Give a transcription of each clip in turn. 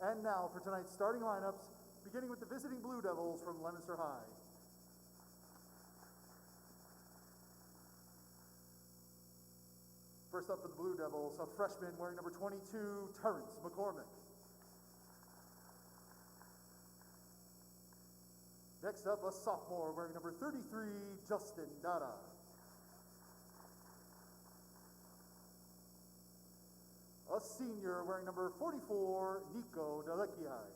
And now for tonight's starting lineups, beginning with the visiting Blue Devils from Leominster High. First up for the Blue Devils, a freshman wearing number 22, Terrence McCormick. Next up, a sophomore wearing number 33, Justin Dada. A senior wearing number 44, Nico Delekiai.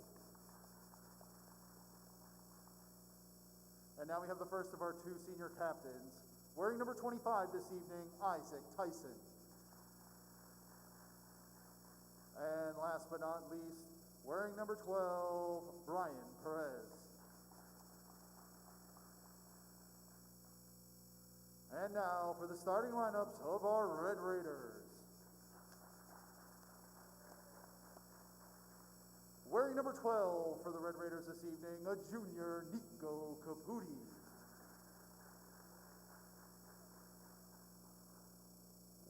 And now we have the first of our two senior captains, wearing number 25 this evening, Isaac Tyson. And last but not least, wearing number 12, Brian Perez. And now for the starting lineups of our Red Raiders. Wearing number 12 for the Red Raiders this evening, a junior, Nico Caputi.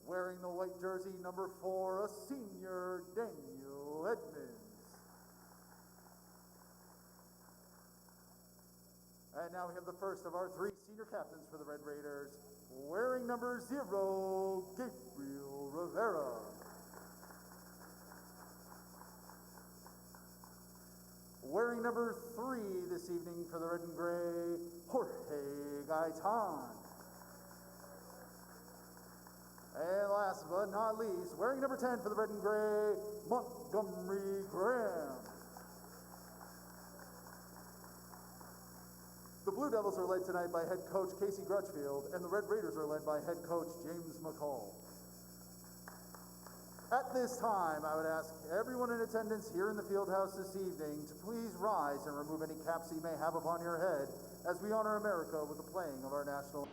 Wearing the white jersey, number 4, a senior, Daniel Edmonds. And now we have the first of our three senior captains for the Red Raiders, wearing number 0, Gabriel Rivera. Wearing number 3 this evening for the Red and Gray, Jorge Gaitan. And last but not least, wearing number 10 for the Red and Gray, Montgomery Graham. The Blue Devils are led tonight by head coach Casey Grutchfield, and the Red Raiders are led by head coach James McCall. At this time, I would ask everyone in attendance here in the field house this evening to please rise and remove any caps you may have upon your head as we honor America with the playing of our national.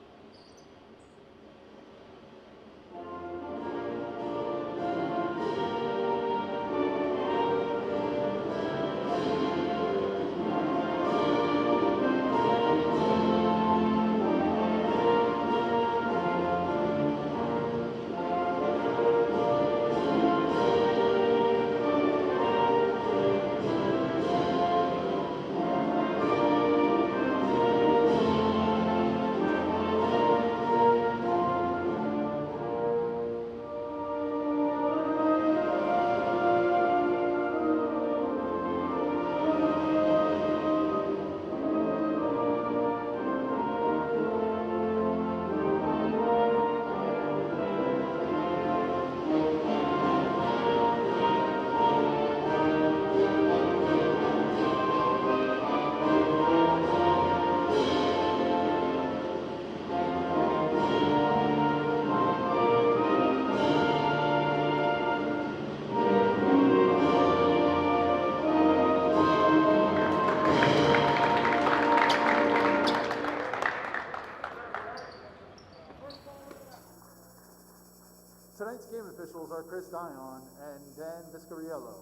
Tonight's game officials are Chris Dion and Dan Viscariello.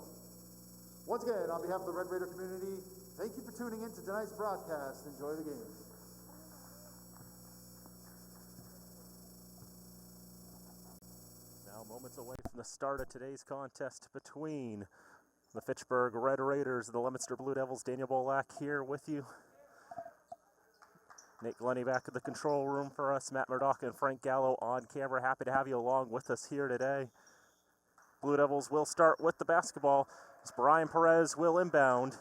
Once again, on behalf of the Red Raider community, thank you for tuning in to tonight's broadcast. Enjoy the game. Now moments away from the start of today's contest between the Fitchburg Red Raiders and the Leominster Blue Devils. Daniel Bolak here with you. Nate Glennie back at the control room for us. Matt Murdoch and Frank Gallo on camera. Happy to have you along with us here today. Blue Devils will start with the basketball as Brian Perez will inbound.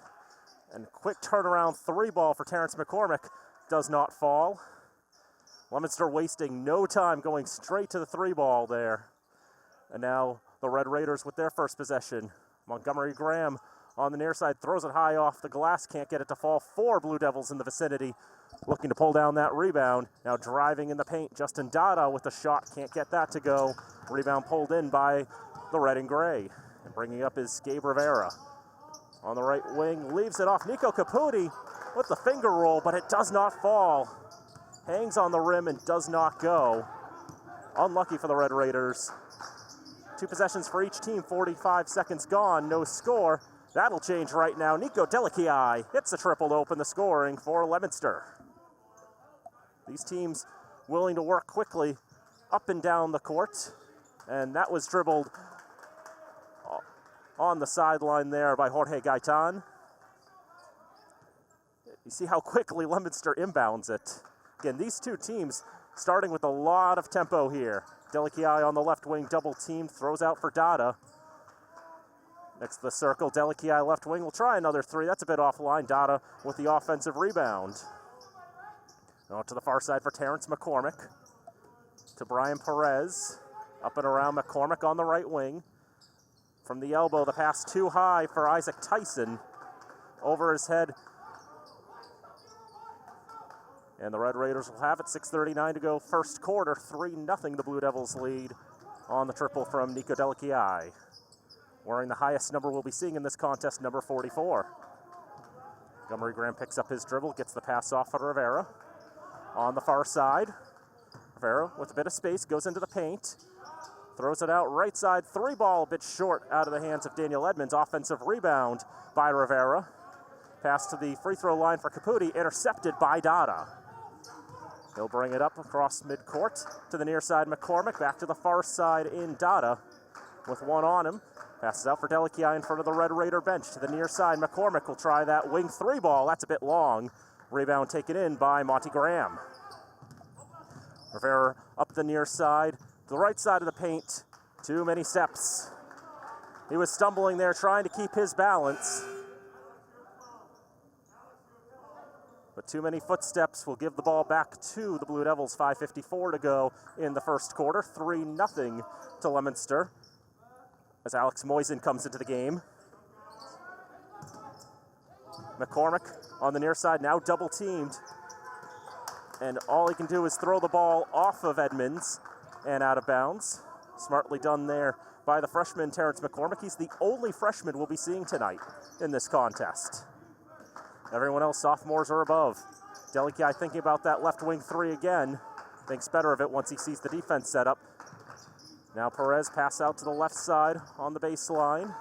And quick turnaround 3-ball for Terrence McCormick does not fall. Leominster wasting no time going straight to the 3-ball there. And now the Red Raiders with their first possession. Montgomery Graham on the near side throws it high off the glass. Can't get it to fall. 4 Blue Devils in the vicinity looking to pull down that rebound. Now driving in the paint, Justin Dada with the shot. Can't get that to go. Rebound pulled in by the Red and Gray. And bringing up is Gabe Rivera. On the right wing, leaves it off. Nico Caputi with the finger roll, but it does not fall. Hangs on the rim and does not go. Unlucky for the Red Raiders. 2 possessions for each team, 45 seconds gone, no score. That'll change right now. Nico Delekiai hits the triple to open the scoring for Leominster. These teams willing to work quickly up and down the court. And that was dribbled on the sideline there by Jorge Gaitan. You see how quickly Leominster inbounds it. Again, these two teams starting with a lot of tempo here. Delikiai on the left wing, double teamed, throws out for Dada. Next to the circle, Delikiai left wing will try another three. That's a bit offline. Dada with the offensive rebound. Now to the far side for Terrence McCormick. To Brian Perez. Up and around McCormick on the right wing. From the elbow, the pass too high for Isaac Tyson. Over his head. And the Red Raiders will have it. 6:39 to go, first quarter. 3-0 the Blue Devils lead on the triple from Nico Delikiai. Wearing the highest number we'll be seeing in this contest, number 44. Montgomery Graham picks up his dribble, gets the pass off for Rivera. On the far side, Rivera with a bit of space, goes into the paint. Throws it out right side, three ball, a bit short out of the hands of Daniel Edmonds. Offensive rebound by Rivera. Pass to the free throw line for Caputi, intercepted by Dada. He'll bring it up across midcourt to the near side, McCormick. Back to the far side in Dada with one on him. Passes out for Delikiai in front of the Red Raider bench. To the near side, McCormick will try that wing three ball. That's a bit long. Rebound taken in by Monty Graham. Rivera up the near side, to the right side of the paint. Too many steps. He was stumbling there trying to keep his balance. But too many footsteps will give the ball back to the Blue Devils. 5:54 to go in the first quarter. 3-0 to Leominster as Alex Moisen comes into the game. McCormick on the near side, now double teamed. And all he can do is throw the ball off of Edmonds and out of bounds. Smartly done there by the freshman Terrence McCormick. He's the only freshman we'll be seeing tonight in this contest. Everyone else sophomores or above. Delikiai thinking about that left wing three again. Thinks better of it once he sees the defense set up. Now Perez pass out to the left side on the baseline.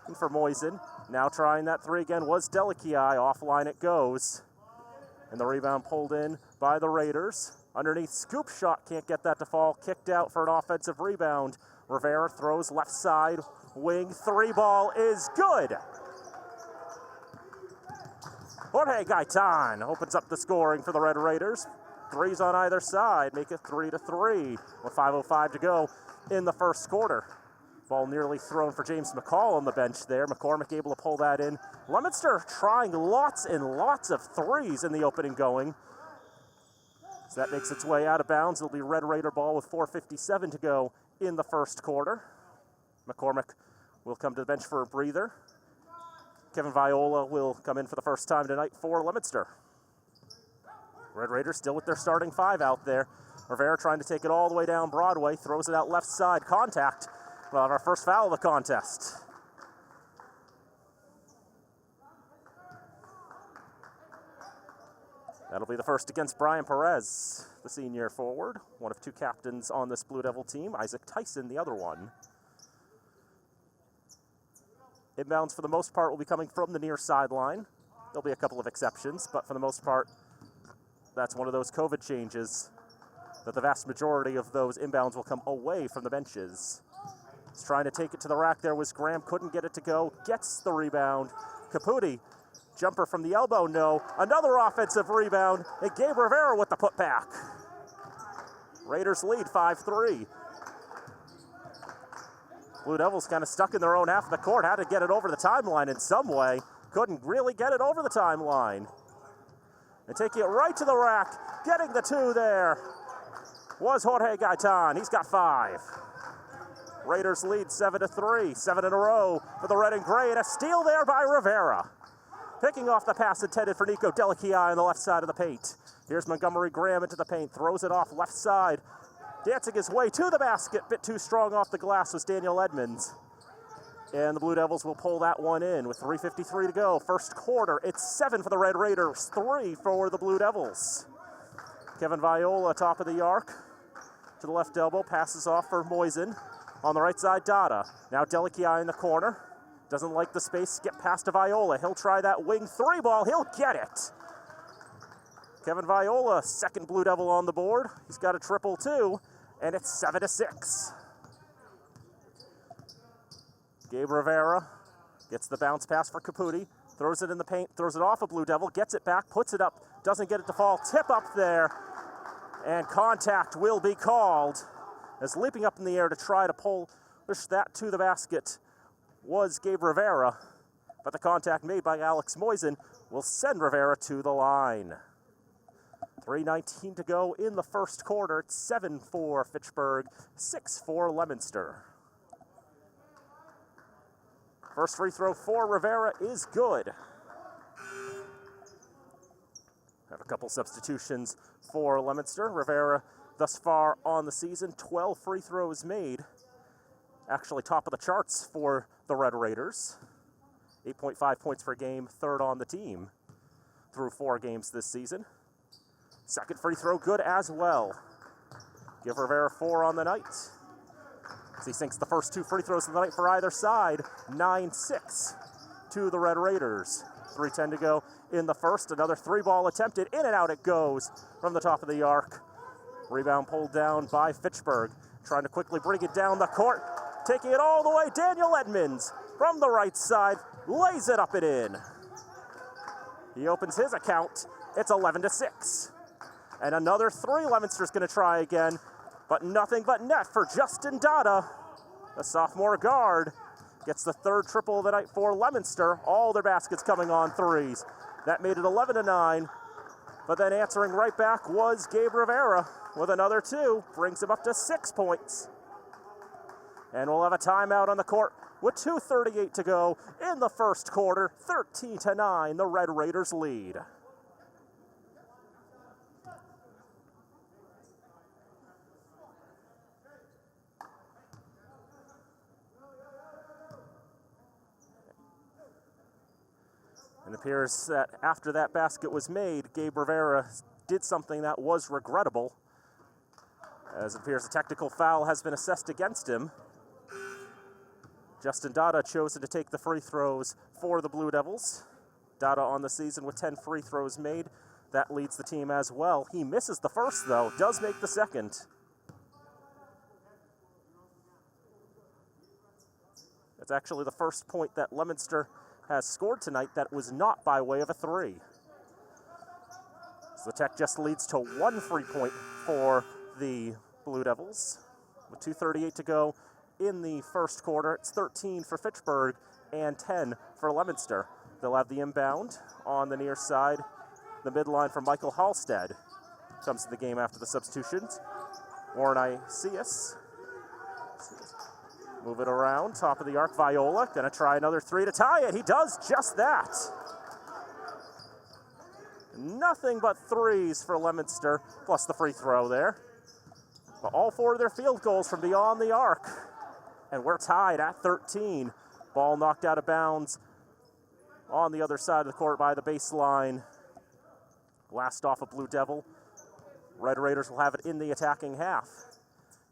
And for Moisen. Now trying that three again was Delikiai. Offline it goes. And the rebound pulled in by the Raiders. Underneath, scoop shot, can't get that to fall. Kicked out for an offensive rebound. Rivera throws left side, wing, three ball is good. Jorge Gaitan opens up the scoring for the Red Raiders. Threes on either side, make it 3-3 with 5:05 to go in the first quarter. Ball nearly thrown for James McCall on the bench there. McCormick able to pull that in. Leominster trying lots and lots of threes in the opening going. So that makes its way out of bounds. It'll be Red Raider ball with 4:57 to go in the first quarter. McCormick will come to the bench for a breather. Kevin Viola will come in for the first time tonight for Leominster. Red Raiders still with their starting five out there. Rivera trying to take it all the way down Broadway. Throws it out left side. Contact. We'll have our first foul of the contest. That'll be the first against Brian Perez, the senior forward. One of two captains on this Blue Devil team. Isaac Tyson, the other one. Inbounds, for the most part, will be coming from the near sideline. There'll be a couple of exceptions, but for the most part, that's one of those COVID changes, that the vast majority of those inbounds will come away from the benches. He's trying to take it to the rack there was Graham, couldn't get it to go, gets the rebound. Caputi, jumper from the elbow, no. Another offensive rebound, and Gabe Rivera with the putback. Raiders lead 5-3. Blue Devils kind of stuck in their own half of the court, had to get it over the timeline in some way. Couldn't really get it over the timeline. And taking it right to the rack, getting the two there, was Jorge Gaitan. He's got 5. Raiders lead 7-3, 7 in a row for the red and gray, and a steal there by Rivera. Picking off the pass intended for Nico Delikiai on the left side of the paint. Here's Montgomery Graham into the paint, throws it off left side. Dancing his way to the basket, bit too strong off the glass was Daniel Edmonds. And the Blue Devils will pull that one in with 3:53 to go. First quarter, it's 7 for the Red Raiders, 3 for the Blue Devils. Kevin Viola, top of the arc, to the left elbow, passes off for Moisen. On the right side, Dada. Now Delikiai in the corner. Doesn't like the space, skip past to Viola. He'll try that wing three ball, he'll get it. Kevin Viola, second Blue Devil on the board. He's got a triple too, and it's 7-6. Gabe Rivera gets the bounce pass for Caputi, throws it in the paint, throws it off a Blue Devil, gets it back, puts it up, doesn't get it to fall, tip up there, and contact will be called. As leaping up in the air to try to push that to the basket was Gabe Rivera, but the contact made by Alex Moisen will send Rivera to the line. 3:19 to go in the first quarter. It's 7-4 Fitchburg, 6-4 Leominster. First free throw for Rivera is good. Have a couple substitutions for Leominster. Rivera thus far on the season, 12 free throws made. Actually top of the charts for the Red Raiders. 8.5 points per game, third on the team through 4 games this season. Second free throw good as well. Give Rivera 4 on the night. As he sinks the first 2 free throws of the night for either side. 9-6 to the Red Raiders. 3:10 to go in the first. Another 3-ball attempted. In and out it goes from the top of the arc. Rebound pulled down by Fitchburg. Trying to quickly bring it down the court. Taking it all the way, Daniel Edmonds from the right side. Lays it up and in. He opens his account. It's 11-6. And another 3. Leominster's going to try again. But nothing but net for Justin Dada. The sophomore guard gets the 3rd triple of the night for Leominster. All their baskets coming on 3s. That made it 11-9. But then answering right back was Gabe Rivera with another 2. Brings him up to 6 points. And we'll have a timeout on the court with 2:38 to go in the first quarter. 13-9, the Red Raiders lead. It appears that after that basket was made, Gabe Rivera did something that was regrettable, as it appears a technical foul has been assessed against him. Justin Dada chosen to take the free throws for the Blue Devils. Dada on the season with 10 free throws made. That leads the team as well. He misses the first, though, does make the second. That's actually the first point that Leominster has scored tonight that was not by way of a 3. So the Tech just leads to 1 free point for the Blue Devils. With 2:38 to go in the first quarter, it's 13 for Fitchburg and 10 for Leominster. They'll have the inbound on the near side. The midline for Michael Halstead comes to the game after the substitutions. Warren Isias. Move it around, top of the arc, Viola. Gonna try another 3 to tie it. He does just that. Nothing but 3s for Leominster, plus the free throw there. But all 4 of their field goals from beyond the arc. And we're tied at 13. Ball knocked out of bounds on the other side of the court by the baseline. Last off a Blue Devil. Red Raiders will have it in the attacking half.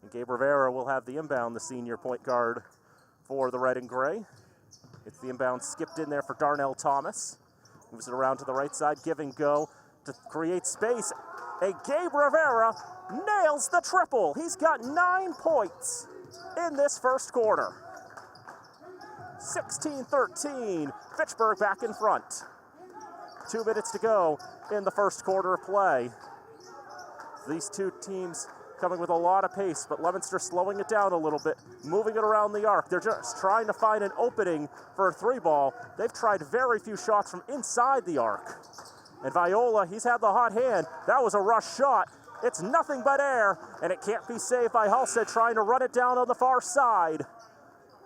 And Gabe Rivera will have the inbound, the senior point guard for the Red and Gray. It's the inbound skipped in there for Darnell Thomas. Moves it around to the right side, give and go to create space. And Gabe Rivera nails the triple. He's got 9 points in this first quarter. 16-13, Fitchburg back in front. 2 minutes to go in the first quarter of play. These two teams coming with a lot of pace, but Leominster slowing it down a little bit, moving it around the arc. They're just trying to find an opening for a 3-ball. They've tried very few shots from inside the arc. And Viola, he's had the hot hand. That was a rush shot. It's nothing but air, and it can't be saved by Halstead trying to run it down on the far side.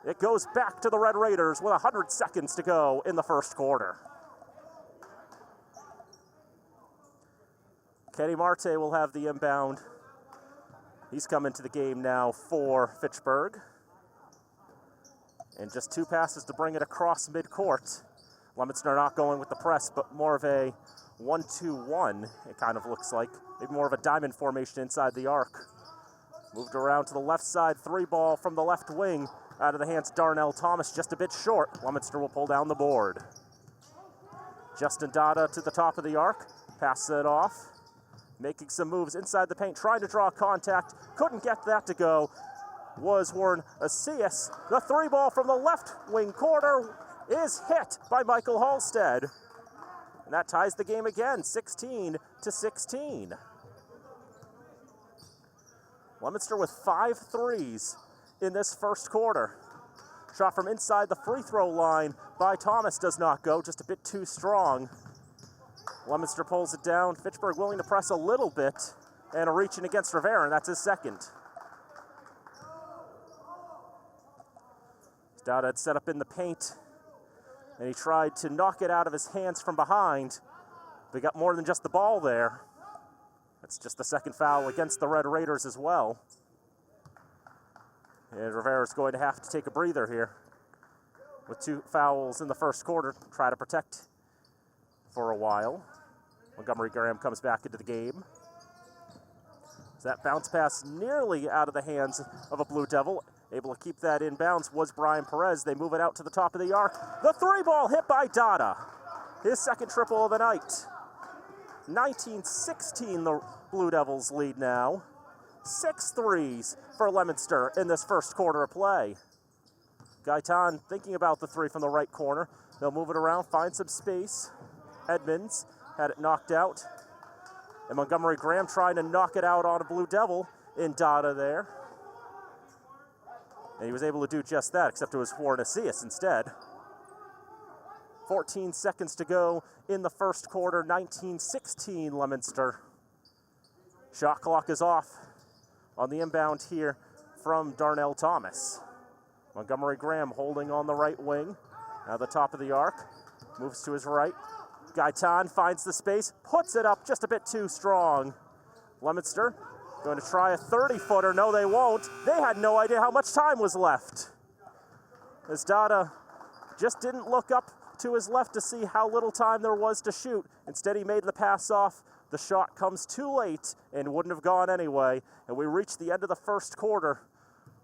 It goes back to the Red Raiders with 100 seconds to go in the first quarter. Kenny Marte will have the inbound. He's come into the game now for Fitchburg. And just 2 passes to bring it across midcourt. Leominster not going with the press, but more of a 1-2-1, it kind of looks like. Maybe more of a diamond formation inside the arc. Moved around to the left side, 3-ball from the left wing. Out of the hands of Darnell Thomas, just a bit short. Leominster will pull down the board. Justin Dada to the top of the arc, passes it off. Making some moves inside the paint, trying to draw contact. Couldn't get that to go. was Warren Asias. The three ball from the left wing corner is hit by Michael Halstead. And that ties the game again, 16-16. Leominster with 5 threes in this first quarter. Shot from inside the free throw line by Thomas does not go, just a bit too strong. Leominster pulls it down. Fitchburg willing to press a little bit, and a reach in against Rivera, and that's his second. Dowd had set up in the paint, and he tried to knock it out of his hands from behind. They got more than just the ball there. That's just the second foul against the Red Raiders as well. And Rivera's going to have to take a breather here with 2 fouls in the first quarter, try to protect for a while. Montgomery Graham comes back into the game. So that bounce pass nearly out of the hands of a Blue Devil. Able to keep that in bounds was Brian Perez. They move it out to the top of the arc. The three ball hit by Dada. His second triple of the night. 19-16 the Blue Devils lead now. 6 threes for Leominster in this first quarter of play. Gaitan thinking about the three from the right corner. They'll move it around, find some space. Edmonds had it knocked out. And Montgomery Graham trying to knock it out on a Blue Devil in Dada there. And he was able to do just that, except it was Warren Asias instead. 14 seconds to go in the first quarter, 19-16 Leominster. Shot clock is off on the inbound here from Darnell Thomas. Montgomery Graham holding on the right wing. Now the top of the arc, moves to his right. Gaitan finds the space, puts it up just a bit too strong. Leominster going to try a 30-footer. No, they won't. They had no idea how much time was left. As Dada just didn't look up to his left to see how little time there was to shoot. Instead, he made the pass off. The shot comes too late and wouldn't have gone anyway. And we reach the end of the first quarter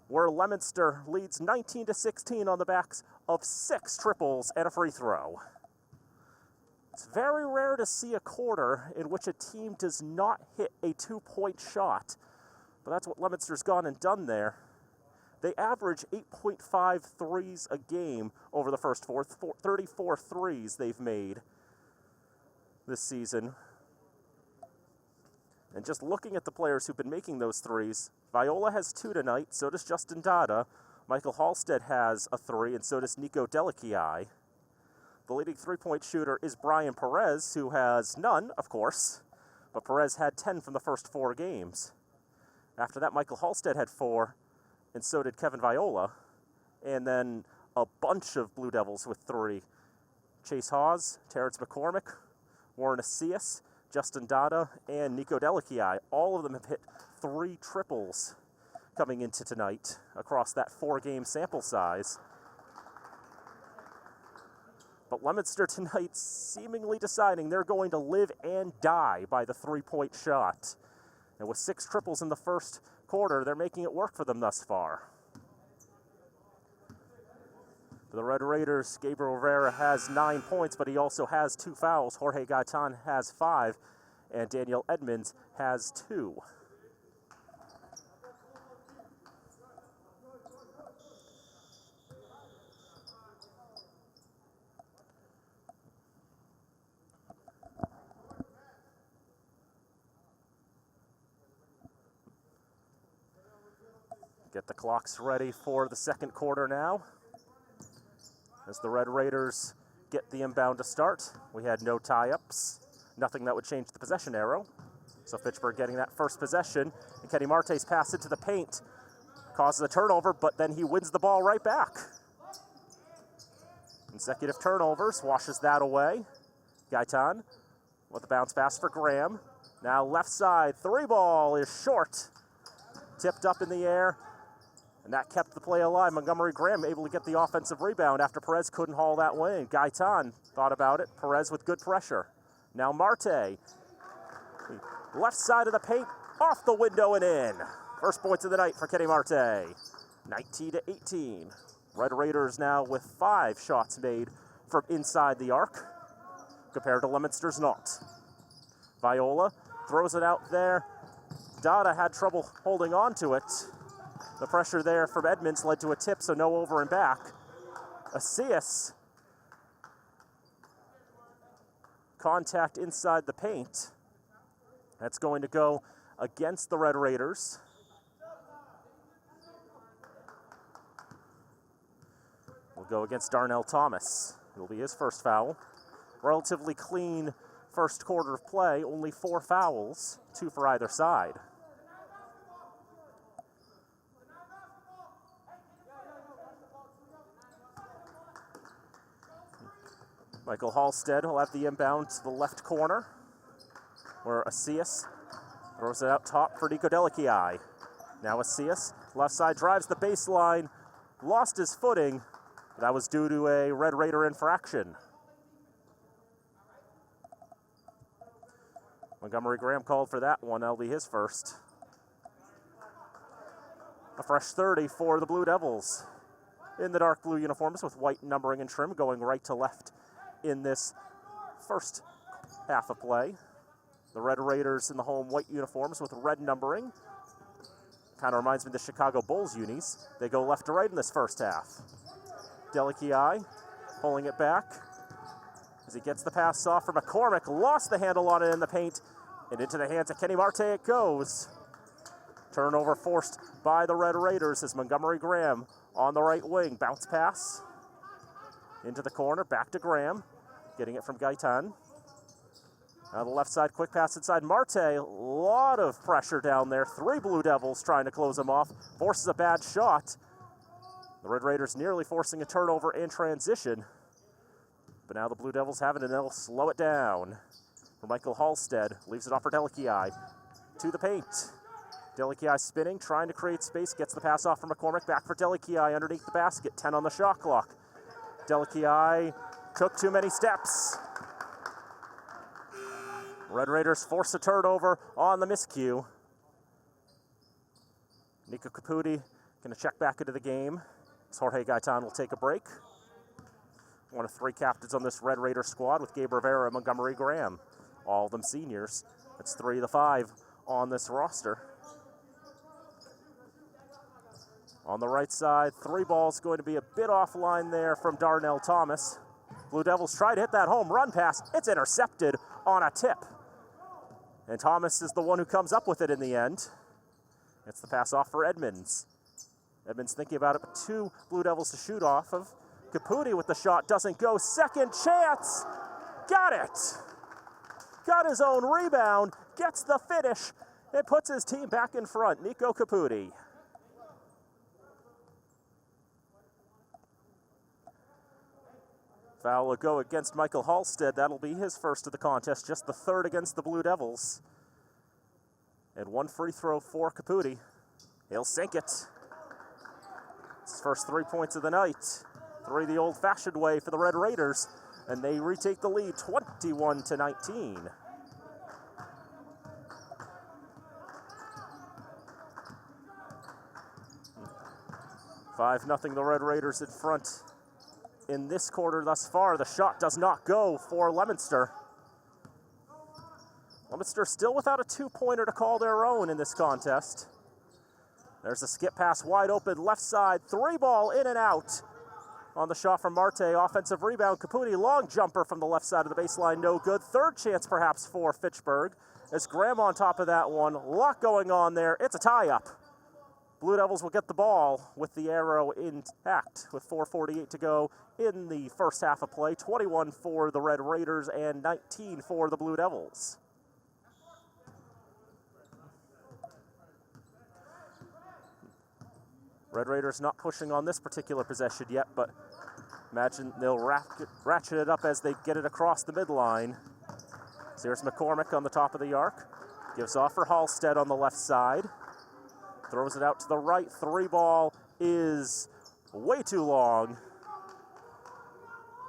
where Leominster leads 19-16 on the backs of 6 triples and a free throw. It's very rare to see a quarter in which a team does not hit a 2-point shot, but that's what Leominster's gone and done there. They average 8.5 threes a game over the first 34 threes they've made this season. And just looking at the players who've been making those threes, Viola has 2 tonight, so does Justin Dada. Michael Halstead has a 3, and so does Nico Delikiai. The leading 3-point shooter is Brian Perez, who has none, of course, but Perez had 10 from the first 4 games. After that, Michael Halstead had 4, and so did Kevin Viola. And then a bunch of Blue Devils with 3. Chase Hawes, Terrence McCormick, Warren Asias, Justin Dada, and Nico Delikiai. All of them have hit 3 triples coming into tonight across that 4-game sample size. But Leominster tonight seemingly deciding they're going to live and die by the 3-point shot. And with 6 triples in the first quarter, they're making it work for them thus far. For the Red Raiders, Gabriel Rivera has 9 points, but he also has 2 fouls. Jorge Gaitan has 5, and Daniel Edmonds has 2. Get the clocks ready for the second quarter now. As the Red Raiders get the inbound to start, we had no tie-ups, nothing that would change the possession arrow. So Fitchburg getting that first possession, and Kenny Martes pass into the paint, causes a turnover, but then he wins the ball right back. Consecutive turnovers, washes that away. Gaitan with the bounce pass for Graham. Now left side, 3 ball is short. Tipped up in the air. And that kept the play alive. Montgomery Graham able to get the offensive rebound after Perez couldn't haul that way. Gaitan thought about it. Perez with good pressure. Now Marte. Left side of the paint, off the window and in. First points of the night for Kenny Marte. 19-18. Red Raiders now with 5 shots made from inside the arc, compared to Leominster's not. Viola throws it out there. Dada had trouble holding on to it. The pressure there from Edmonds led to a tip, so no over and back. Asias. Contact inside the paint. That's going to go against the Red Raiders. Will go against Darnell Thomas. It'll be his first foul. Relatively clean first quarter of play, only 4 fouls, 2 for either side. Michael Halstead will have the inbound to the left corner, where Asias throws it out top for Nico Delichii. Now Asias, left side, drives the baseline, lost his footing. That was due to a Red Raider infraction. Montgomery Graham called for that one. That'll be his first. A fresh 30 for the Blue Devils in the dark blue uniforms with white numbering and trim, going right to left in this first half of play. The Red Raiders in the home white uniforms with red numbering. Kind of reminds me of the Chicago Bulls unis. They go left to right in this first half. Delichii pulling it back as he gets the pass off for McCormick. Lost the handle on it in the paint, and into the hands of Kenny Marte it goes. Turnover forced by the Red Raiders as Montgomery Graham on the right wing. Bounce pass into the corner, back to Graham, getting it from Gaitan. Now the left side, quick pass inside. Marte, a lot of pressure down there. 3 Blue Devils trying to close him off. Forces a bad shot. The Red Raiders nearly forcing a turnover in transition. But now the Blue Devils have it, and they'll slow it down. For Michael Halstead, leaves it off for Delichii. To the paint. Delichii spinning, trying to create space. Gets the pass off for McCormick. Back for Delichii underneath the basket. 10 on the shot clock. Delichii took too many steps. Red Raiders force a turnover on the miscue. Nico Caputi going to check back into the game. Jorge Gaitan will take a break. One of 3 captains on this Red Raider squad with Gabe Rivera and Montgomery Graham. All of them seniors. That's 3 of the 5 on this roster. On the right side, 3 balls going to be a bit offline there from Darnell Thomas. Blue Devils try to hit that home run pass. It's intercepted on a tip. And Thomas is the one who comes up with it in the end. It's the pass off for Edmonds. Edmonds thinking about it, but 2 Blue Devils to shoot off of. Caputi with the shot, doesn't go. Second chance, got it. Got his own rebound, gets the finish. It puts his team back in front, Nico Caputi. Foul will go against Michael Halstead. That'll be his first of the contest, just the 3rd against the Blue Devils. And 1 free throw for Caputi. He'll sink it. It's his first 3 points of the night. 3 the old-fashioned way for the Red Raiders, and they retake the lead 21-19. $5-0 the Red Raiders in front in this quarter thus far. The shot does not go for Leominster. Leominster still without a 2-pointer to call their own in this contest. There's a skip pass wide open left side. 3 ball in and out on the shot from Marte. Offensive rebound. Caputi, long jumper from the left side of the baseline. No good. 3rd chance perhaps for Fitchburg. As Graham on top of that one. A lot going on there. It's a tie-up. Blue Devils will get the ball with the arrow intact with 4:48 to go in the first half of play. 21 for the Red Raiders and 19 for the Blue Devils. Red Raiders not pushing on this particular possession yet, but imagine they'll ratchet it up as they get it across the midline. So here's McCormick on the top of the arc. Gives off for Halstead on the left side. Throws it out to the right. 3 ball is way too long.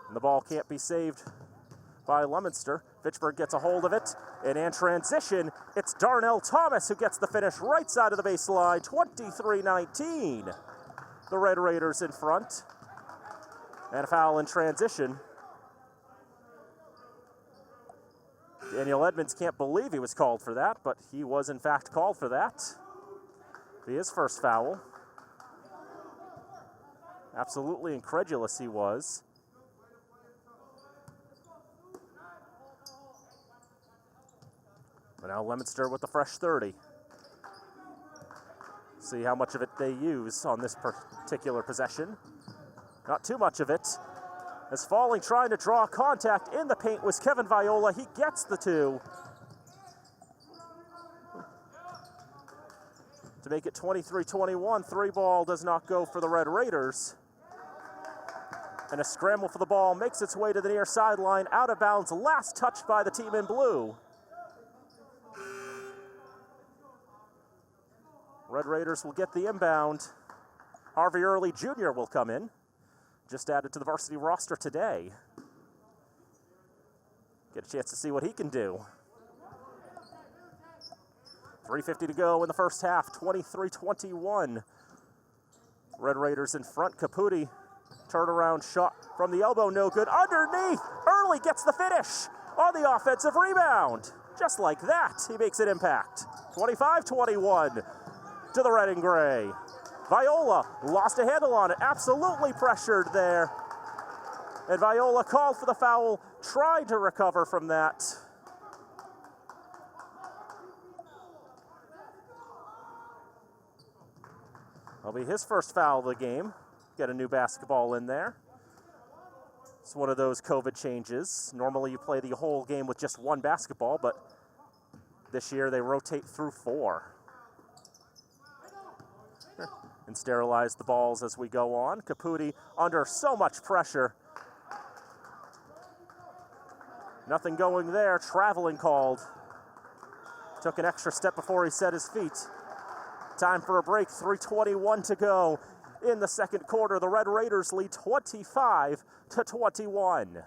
And the ball can't be saved by Leominster. Fitchburg gets a hold of it. And in transition, it's Darnell Thomas who gets the finish right side of the baseline. 23-19. The Red Raiders in front. And a foul in transition. Daniel Edmonds can't believe he was called for that, but he was in fact called for that. Be his first foul. Absolutely incredulous he was. But now Leominster with the fresh 30. See how much of it they use on this particular possession. Not too much of it. As Falling trying to draw contact in the paint was Kevin Viola. He gets the 2. To make it 23-21, 3-ball does not go for the Red Raiders. And a scramble for the ball makes its way to the near sideline, out of bounds, last touched by the team in blue. Red Raiders will get the inbound. Harvey Early Jr. will come in, just added to the varsity roster today. Get a chance to see what he can do. 3:50 to go in the first half, 23-21. Red Raiders in front. Caputi, turnaround shot from the elbow, no good. Underneath, Early gets the finish on the offensive rebound. Just like that, he makes an impact. 25-21 to the red and gray. Viola lost a handle on it, absolutely pressured there. And Viola called for the foul, tried to recover from that. That'll be his first foul of the game. Get a new basketball in there. It's one of those COVID changes. Normally you play the whole game with just one basketball, but this year they rotate through 4. And sterilize the balls as we go on. Caputi under so much pressure. Nothing going there. Traveling called. Took an extra step before he set his feet. Time for a break. 3:21 to go in the second quarter. The Red Raiders lead 25-21.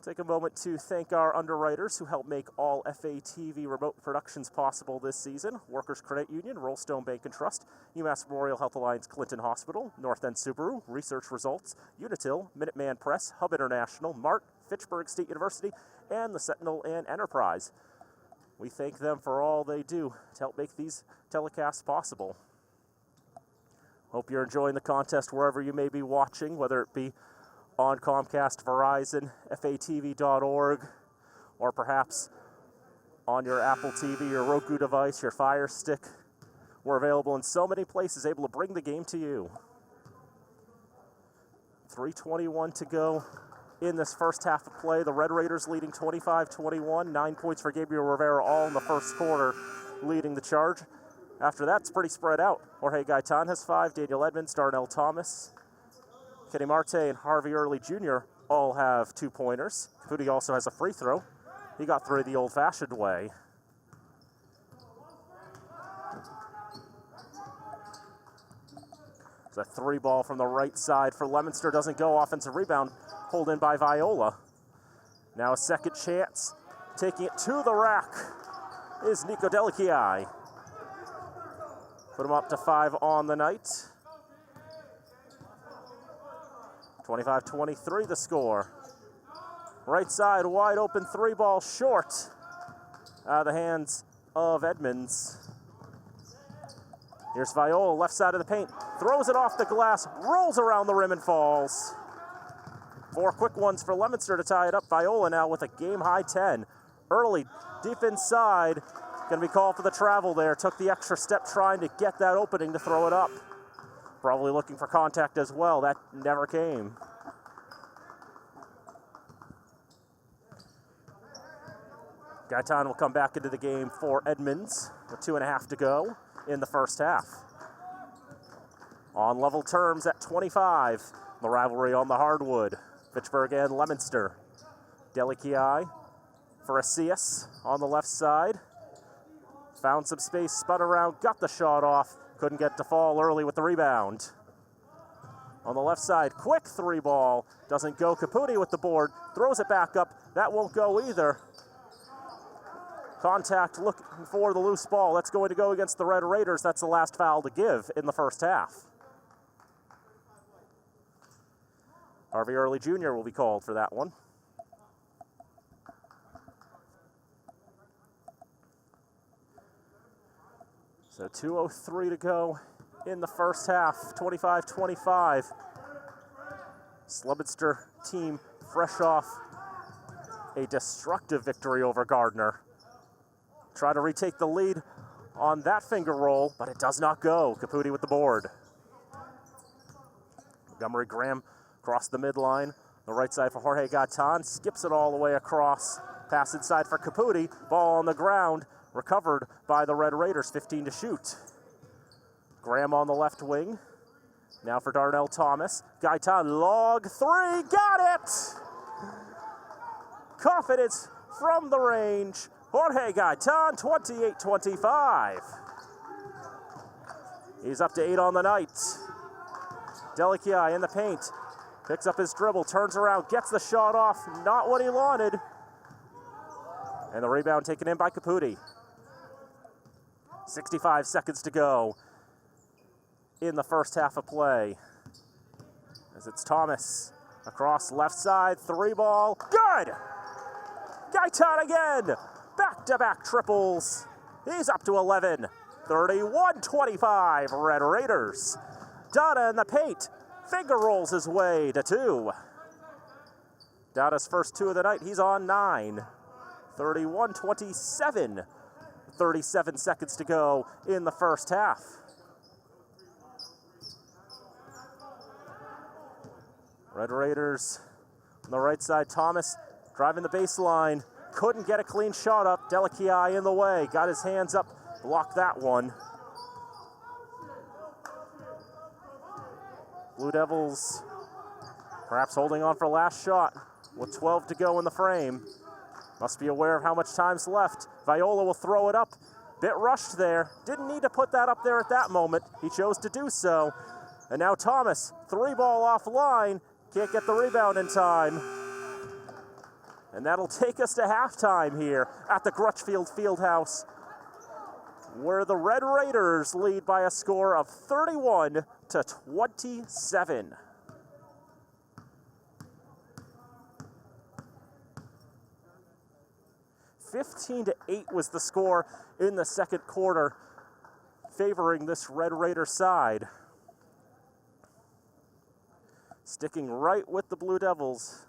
Take a moment to thank our underwriters who help make all FATV remote productions possible this season. Workers Credit Union, Rollstone Bank and Trust, UMass Memorial Health Alliance Clinton Hospital, North End Subaru, Research Results, Unitil, Minuteman Press, Hub International, Mart, Fitchburg State University, and the Sentinel and Enterprise. We thank them for all they do to help make these telecasts possible. Hope you're enjoying the contest wherever you may be watching, whether it be on Comcast, Verizon, FATV.org, or perhaps on your Apple TV, your Roku device, your Fire Stick. We're available in so many places, able to bring the game to you. 3:21 to go in this first half of play. The Red Raiders leading 25-21, 9 points for Gabriel Rivera, all in the first quarter, leading the charge. After that, it's pretty spread out. Jorge Gaitan has 5, Daniel Edmonds, Darnell Thomas, Kenny Marte, and Harvey Early Jr. all have 2-pointers. Caputi also has a free throw. He got through the old-fashioned way. It's a 3-ball from the right side for Leominster. Doesn't go. Offensive rebound pulled in by Viola. Now a second chance. Taking it to the rack is Nico Delichii. Put him up to 5 on the night. 25-23 the score. Right side, wide open 3-ball short. Out of the hands of Edmonds. Here's Viola, left side of the paint. Throws it off the glass, rolls around the rim and falls. 4 quick ones for Leominster to tie it up. Viola now with a game-high 10. Early, deep inside. Going to be called for the travel there. Took the extra step trying to get that opening to throw it up. Probably looking for contact as well. That never came. Gaitan will come back into the game for Edmonds with 2.5 to go in the first half. On level terms at 25. The rivalry on the hardwood. Fitchburg and Leominster. Delichii for Asias on the left side. Found some space, spun around, got the shot off. Couldn't get to fall early with the rebound. On the left side, quick 3-ball. Doesn't go. Caputi with the board. Throws it back up. That won't go either. Contact looking for the loose ball. That's going to go against the Red Raiders. That's the last foul to give in the first half. Harvey Early Jr. will be called for that one. So 2:03 to go in the first half, 25-25. Leominster team fresh off a destructive victory over Gardner. Try to retake the lead on that finger roll, but it does not go. Caputi with the board. Montgomery Graham across the midline. The right side for Jorge Gatan, skips it all the way across. Pass inside for Caputi, ball on the ground, recovered by the Red Raiders, 15 to shoot. Graham on the left wing. Now for Darnell Thomas. Gaitan, log three, got it! Confidence from the range. Jorge Gaitan, 28-25. He's up to 8 on the night. Delicia in the paint. Picks up his dribble, turns around, gets the shot off. Not what he wanted. And the rebound taken in by Caputi. 65 seconds to go in the first half of play. As it's Thomas across left side, 3 ball, good! Gaitan again, back-to-back triples. He's up to 11, 31-25, Red Raiders. Dada in the paint, finger rolls his way to 2. Dada's first 2 of the night, he's on 9, 31-27. 37 seconds to go in the first half. Red Raiders on the right side, Thomas driving the baseline. Couldn't get a clean shot up. Delicia in the way. Got his hands up. Blocked that one. Blue Devils perhaps holding on for last shot with 12 to go in the frame. Must be aware of how much time's left. Viola will throw it up. Bit rushed there. Didn't need to put that up there at that moment. He chose to do so. And now Thomas, 3 ball offline. Can't get the rebound in time. And that'll take us to halftime here at the Crutchfield Fieldhouse, where the Red Raiders lead by a score of 31-27. (15-8) was the score in the second quarter, favoring this Red Raider side. Sticking right with the Blue Devils.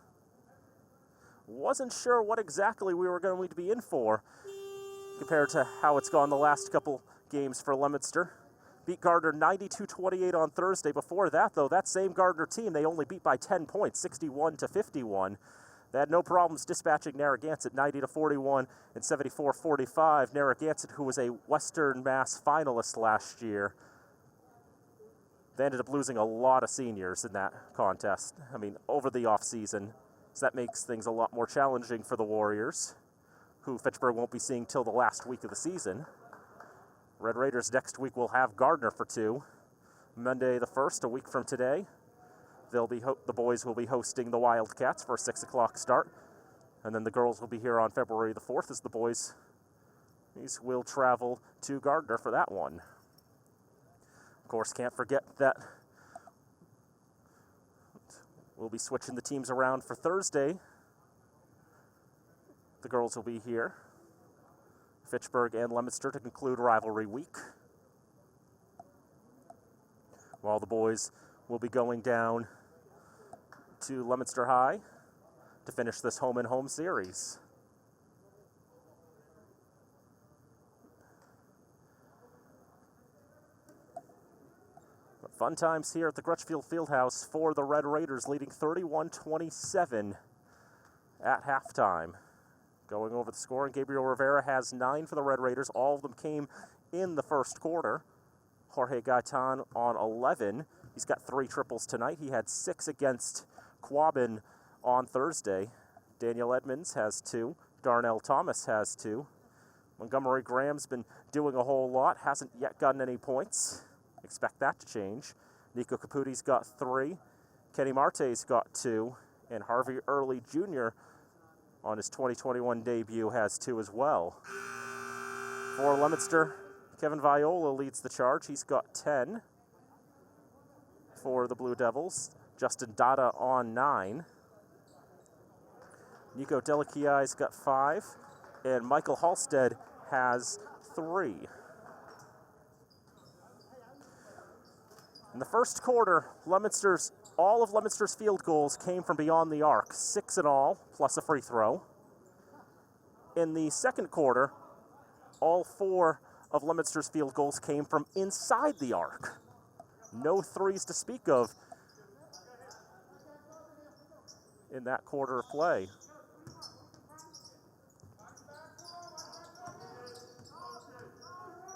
Wasn't sure what exactly we were going to be in for compared to how it's gone the last couple games for Leominster. Beat Gardner 92-28 on Thursday. Before that, though, that same Gardner team, they only beat by 10 points, 61-51. They had no problems dispatching Narragansett 90-41 and 74-45. Narragansett, who was a Western Mass finalist last year, they ended up losing a lot of seniors in that contest. I mean, over the offseason. So that makes things a lot more challenging for the Warriors, who Fitchburg won't be seeing till the last week of the season. Red Raiders next week will have Gardner for 2. Monday the 1st, a week from today, the boys will be hosting the Wildcats for a 6 o'clock start. And then the girls will be here on February the 4th as the boys will travel to Gardner for that one. Of course, can't forget that we'll be switching the teams around for Thursday. The girls will be here, Fitchburg and Leominster, to conclude rivalry week, while the boys will be going down to Leominster High to finish this home-and-home series. Fun times here at the Crutchfield Fieldhouse for the Red Raiders, leading 31-27 at halftime. Going over the score, and Gabriel Rivera has 9 for the Red Raiders. All of them came in the first quarter. Jorge Gaitan on 11. He's got 3 triples tonight. He had 6 against Quabbin on Thursday. Daniel Edmonds has 2. Darnell Thomas has 2. Montgomery Graham's been doing a whole lot. Hasn't yet gotten any points. Expect that to change. Nico Caputi's got 3. Kenny Marte's got 2. And Harvey Early Jr. on his 2021 debut has 2 as well. For Leominster, Kevin Viola leads the charge. He's got 10 for the Blue Devils. Justin Dada on 9. Nico Deliquia's got 5. And Michael Halstead has 3. In the first quarter, all of Leominster's field goals came from beyond the arc, 6 in all, plus a free throw. In the second quarter, all 4 of Leominster's field goals came from inside the arc. No threes to speak of in that quarter of play.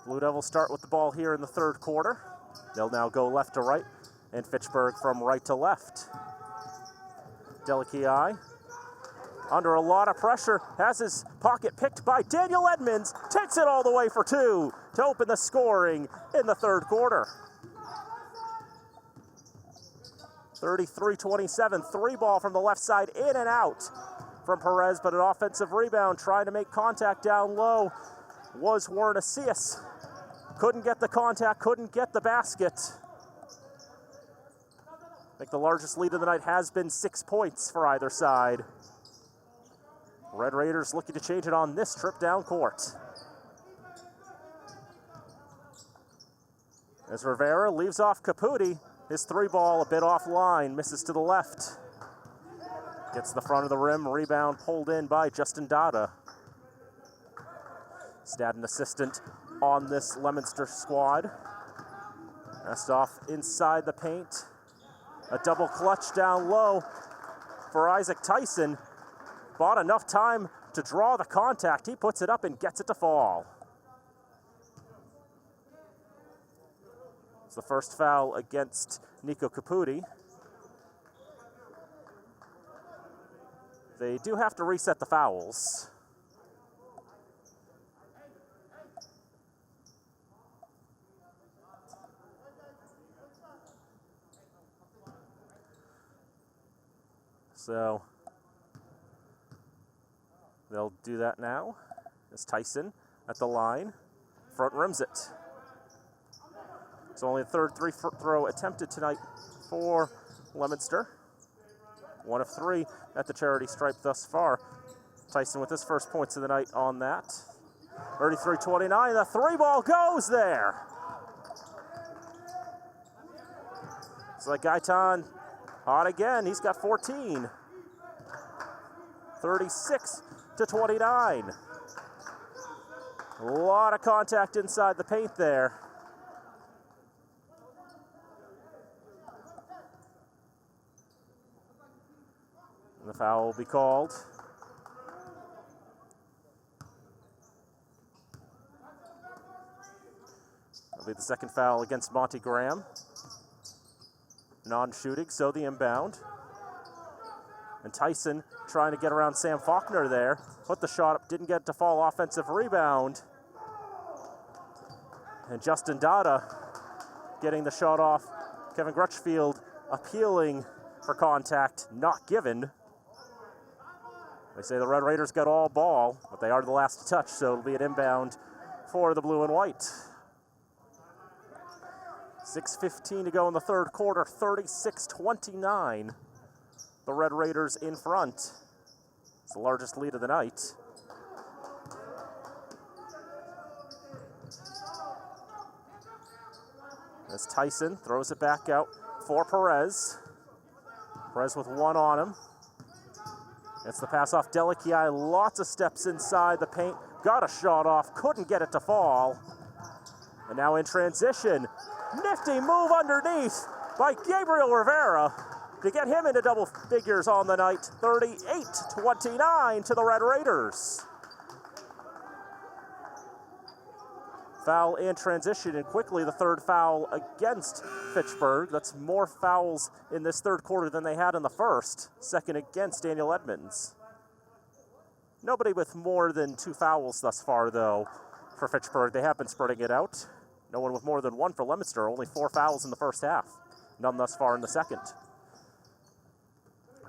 Blue Devils start with the ball here in the third quarter. They'll now go left to right, and Fitchburg from right to left. Delici, under a lot of pressure, has his pocket picked by Daniel Edmonds, takes it all the way for 2 to open the scoring in the third quarter. 33-27, 3-ball from the left side, in and out from Perez, but an offensive rebound trying to make contact down low was Warnasius. Couldn't get the contact, couldn't get the basket. I think the largest lead of the night has been 6 points for either side. Red Raiders looking to change it on this trip down court. As Rivera leaves off Caputi, his 3-ball a bit offline, misses to the left. Gets the front of the rim, rebound pulled in by Justin Dada. Staten assistant on this Leominster squad. Passed off inside the paint. A double clutch down low for Isaac Tyson. Bought enough time to draw the contact. He puts it up and gets it to fall. It's the first foul against Nico Caputi. They do have to reset the fouls. So they'll do that now as Tyson at the line, front rims it. It's only the third 3-throw attempted tonight for Leominster. 1 of 3 at the charity stripe thus far. Tyson with his first points of the night on that. 33-29, the 3-ball goes there. It's like Gaitan hot again, he's got 14. 36-29. A lot of contact inside the paint there. And the foul will be called. That'll be the second foul against Monty Graham. Non-shooting, so the inbound. And Tyson trying to get around Sam Faulkner there. Put the shot up, didn't get it to fall. Offensive rebound. And Justin Dada getting the shot off. Kevin Grutchfield appealing for contact, not given. They say the Red Raiders got all ball, but they are the last to touch, so it'll be an inbound for the blue and white. 6:15 to go in the third quarter, 36-29. The Red Raiders in front. It's the largest lead of the night. As Tyson throws it back out for Perez. Perez with 1 on him. It's the pass off Delici, lots of steps inside the paint. Got a shot off, couldn't get it to fall. And now in transition, nifty move underneath by Gabriel Rivera to get him into double figures on the night. 38-29 to the Red Raiders. Foul in transition, and quickly the third foul against Fitchburg. That's more fouls in this third quarter than they had in the first. Second against Daniel Edmonds. Nobody with more than 2 fouls thus far, though, for Fitchburg. They have been spreading it out. No one with more than 1 for Leominster. Only 4 fouls in the first half. None thus far in the second.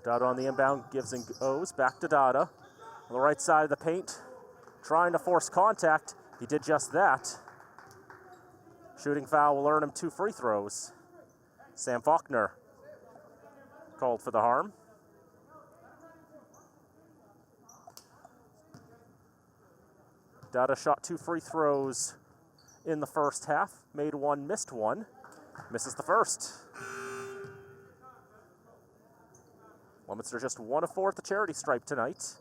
Dada on the inbound, gives and goes. Back to Dada. On the right side of the paint, trying to force contact. He did just that. Shooting foul will earn him 2 free throws. Sam Faulkner called for the harm. Dada shot 2 free throws in the first half. Made 1, missed 1. Misses the first. Leominster just 1 of 4 at the charity stripe tonight.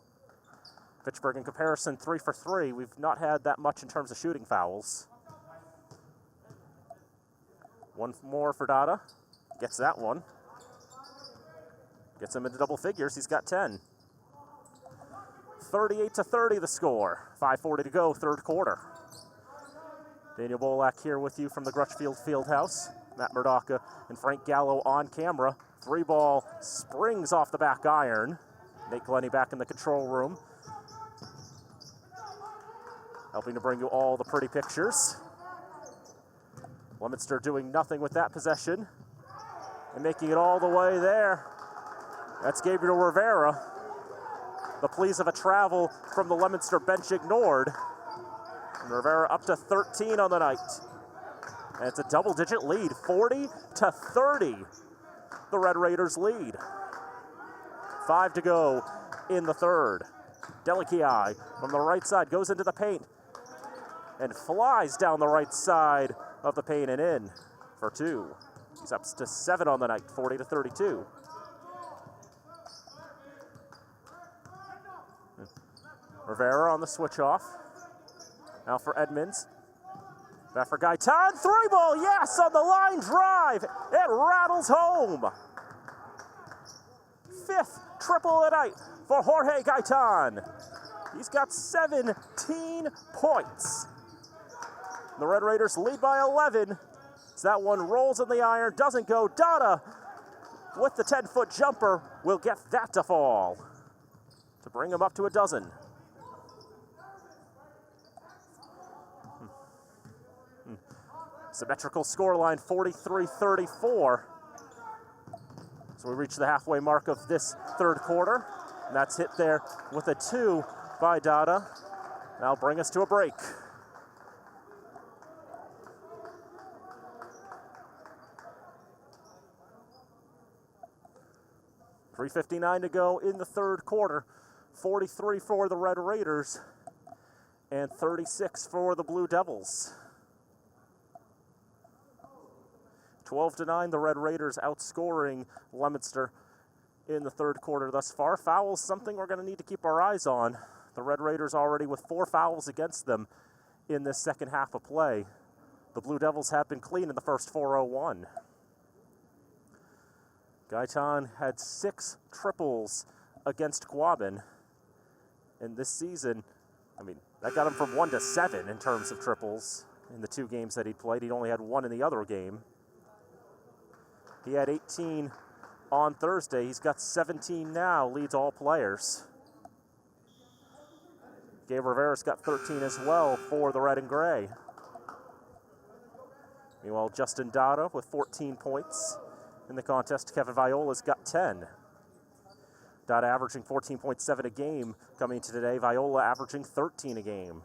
Fitchburg in comparison, 3 for 3. We've not had that much in terms of shooting fouls. One more for Dada. Gets that one. Gets him into double figures. He's got 10. 38-30 the score. 5:40 to go, third quarter. Daniel Bolak here with you from the Grutchfield Fieldhouse. Matt Murdoch and Frank Gallo on camera. 3-ball springs off the back iron. Nate Glennie back in the control room, helping to bring you all the pretty pictures. Leominster doing nothing with that possession and making it all the way there. That's Gabriel Rivera. The pleas of a travel from the Leominster bench ignored. And Rivera up to 13 on the night. And it's a double-digit lead, 40-30. The Red Raiders lead. 5 to go in the third. Delikiai from the right side goes into the paint and flies down the right side of the paint and in for 2. He's up to 7 on the night, 40-32. Rivera on the switch off. Now for Edmonds. Back for Gaitan. 3-ball, yes, on the line drive. It rattles home. 5th triple of the night for Jorge Gaitan. He's got 17 points. The Red Raiders lead by 11. So that one rolls in the iron, doesn't go. Dada with the 10-foot jumper will get that to fall to bring him up to a dozen. Symmetrical scoreline, 43-34. So we reach the halfway mark of this third quarter. And that's hit there with a 2 by Dada. That'll bring us to a break. .359 to go in the third quarter. 43 for the Red Raiders and 36 for the Blue Devils. 12-9, the Red Raiders outscoring Leominster in the third quarter thus far. Fouls, something we're going to need to keep our eyes on. The Red Raiders already with 4 fouls against them in this second half of play. The Blue Devils have been clean in the first 4:01. Gaitan had 6 triples against Quabbin. And this season, I mean, that got him from 1 to 7 in terms of triples in the 2 games that he played. He only had 1 in the other game. He had 18 on Thursday. He's got 17 now, leads all players. Gabe Rivera's got 13 as well for the Red and Gray. Meanwhile, Justin Dada with 14 points in the contest. Kevin Viola's got 10. Dada averaging 14.7 a game coming to today. Viola averaging 13 a game.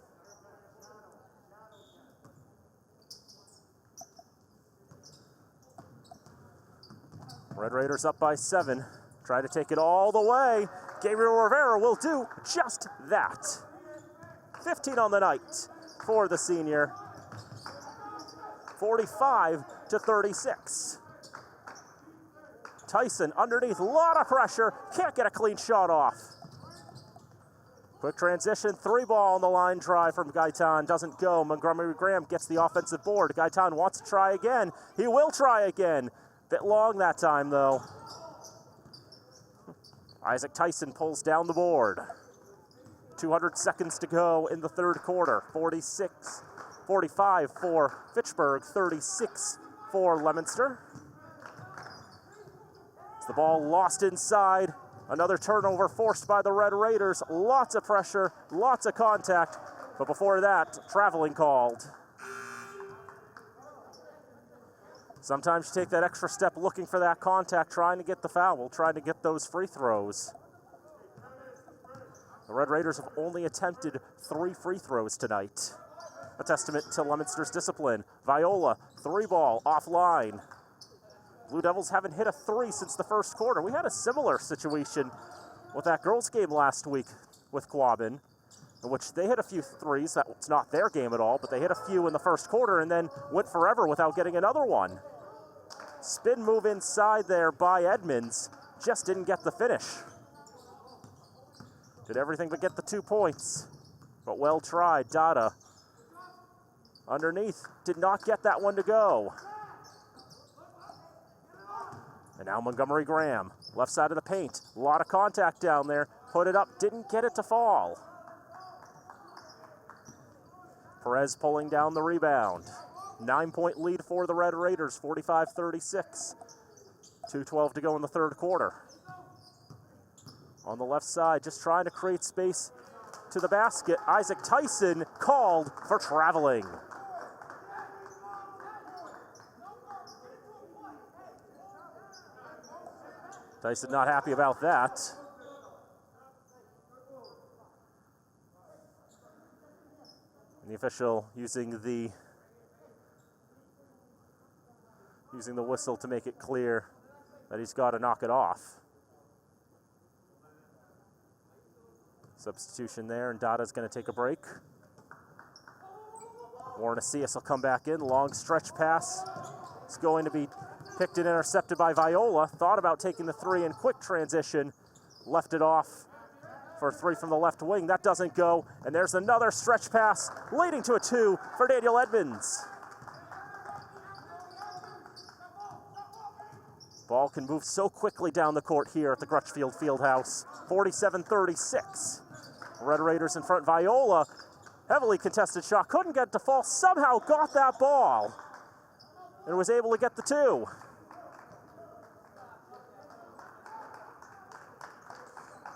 Red Raiders up by 7. Try to take it all the way. Gabriel Rivera will do just that. 15 on the night for the senior. 45-36. Tyson underneath, a lot of pressure. Can't get a clean shot off. Quick transition, 3-ball on the line drive from Gaitan. Doesn't go. Montgomery Graham gets the offensive board. Gaitan wants to try again. He will try again. Bit long that time, though. Isaac Tyson pulls down the board. 200 seconds to go in the third quarter. 45 for Fitchburg, 36 for Leominster. It's the ball lost inside. Another turnover forced by the Red Raiders. Lots of pressure, lots of contact. But before that, traveling called. Sometimes you take that extra step looking for that contact, trying to get the foul, trying to get those free throws. The Red Raiders have only attempted 3 free throws tonight. A testament to Leominster's discipline. Viola, 3-ball, offline. Blue Devils haven't hit a 3 since the first quarter. We had a similar situation with that girls' game last week with Quabbin, in which they hit a few 3s. That's not their game at all, but they hit a few in the first quarter and then went forever without getting another one. Spin move inside there by Edmonds. Just didn't get the finish. Did everything but get the 2 points. But well tried. Dada underneath. Did not get that one to go. And now Montgomery Graham. Left side of the paint. A lot of contact down there. Put it up. Didn't get it to fall. Perez pulling down the rebound. 9-point lead for the Red Raiders, 45-36. 2:12 to go in the third quarter. On the left side, just trying to create space to the basket. Isaac Tyson called for traveling. Tyson not happy about that. And the official using the whistle to make it clear that he's got to knock it off. Substitution there, and Dada's going to take a break. Warren Asias will come back in. Long stretch pass. It's going to be picked and intercepted by Viola. Thought about taking the three in quick transition. Left it off for a three from the left wing. That doesn't go. And there's another stretch pass leading to a 2 for Daniel Edmonds. Ball can move so quickly down the court here at the Crutchfield Fieldhouse. 47-36. Red Raiders in front. Viola, heavily contested shot. Couldn't get it to fall. Somehow got that ball and was able to get the 2.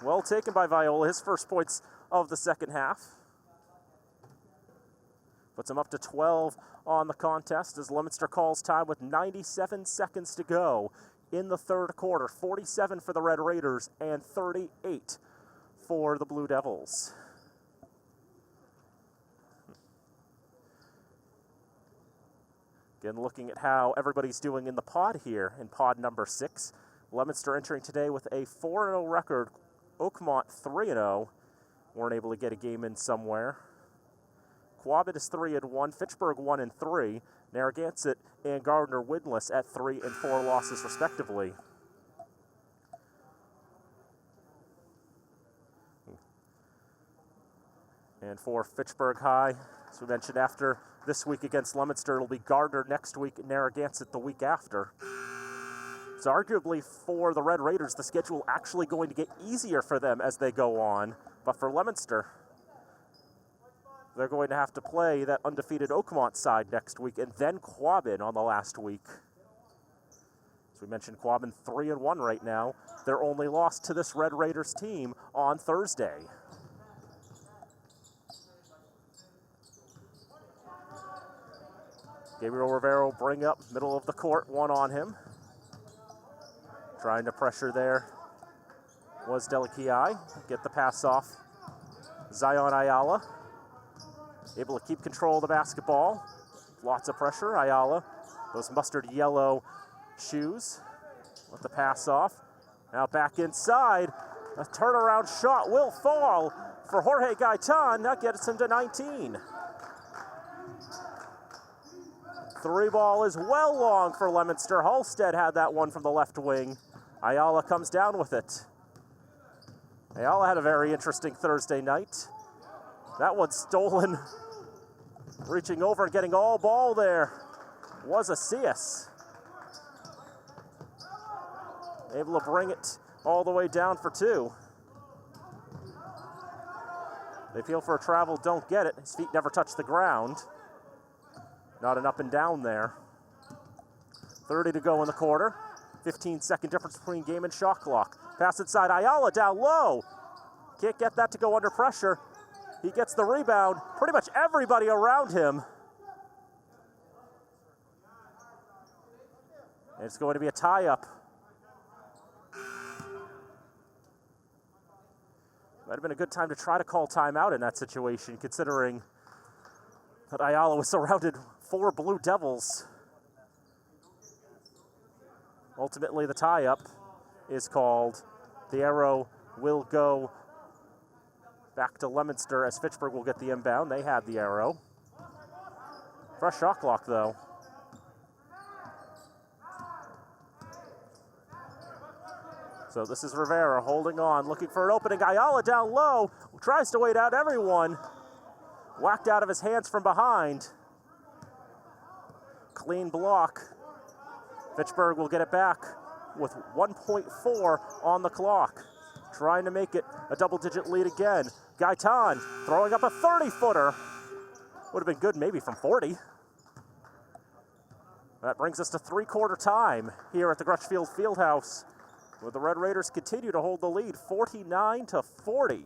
Well taken by Viola. His first points of the second half. Puts him up to 12 on the contest as Leominster calls time with 97 seconds to go in the third quarter. 47 for the Red Raiders and 38 for the Blue Devils. Again, looking at how everybody's doing in the pod here, in pod number 6. Leominster entering today with a 4-0 record. Oakmont 3-0. Weren't able to get a game in somewhere. Quabbin is 3-1. Fitchburg 1-3. Narragansett and Gardner winless at 3 and 4 losses respectively. And for Fitchburg High, as we mentioned, after this week against Leominster, it'll be Gardner next week, Narragansett the week after. So arguably for the Red Raiders, the schedule actually going to get easier for them as they go on. But for Leominster, they're going to have to play that undefeated Oakmont side next week and then Quabbin on the last week. As we mentioned, Quabbin 3-1 right now. Their only loss to this Red Raiders team on Thursday. Gabriel Rivero bring up middle of the court, one on him. Trying to pressure there was Delakiai. Get the pass off. Zion Ayala. Able to keep control of the basketball. Lots of pressure. Ayala, those mustard yellow shoes. Let the pass off. Now back inside. A turnaround shot will fall for Jorge Gaitan. That gets him to 19. 3 ball is well long for Leominster. Halstead had that one from the left wing. Ayala comes down with it. Ayala had a very interesting Thursday night. That one stolen. Reaching over and getting all ball there was Asias. Able to bring it all the way down for 2. They feel for a travel, don't get it. His feet never touch the ground. Not an up and down there. 30 to go in the quarter. 15-second difference between game and shot clock. Pass inside, Ayala down low. Can't get that to go under pressure. He gets the rebound. Pretty much everybody around him. And it's going to be a tie-up. Might have been a good time to try to call timeout in that situation, considering that Ayala was surrounded 4 Blue Devils. Ultimately, the tie-up is called. The arrow will go back to Leominster as Fitchburg will get the inbound. They had the arrow. Fresh shot clock, though. So this is Rivera holding on, looking for an opening. Ayala down low, tries to wait out everyone. Whacked out of his hands from behind. Clean block. Fitchburg will get it back with 1.4 on the clock. Trying to make it a double-digit lead again. Gaitan throwing up a 30-footer. Would have been good maybe from 40. That brings us to three-quarter time here at the Crutchfield Fieldhouse, where the Red Raiders continue to hold the lead, 49-40.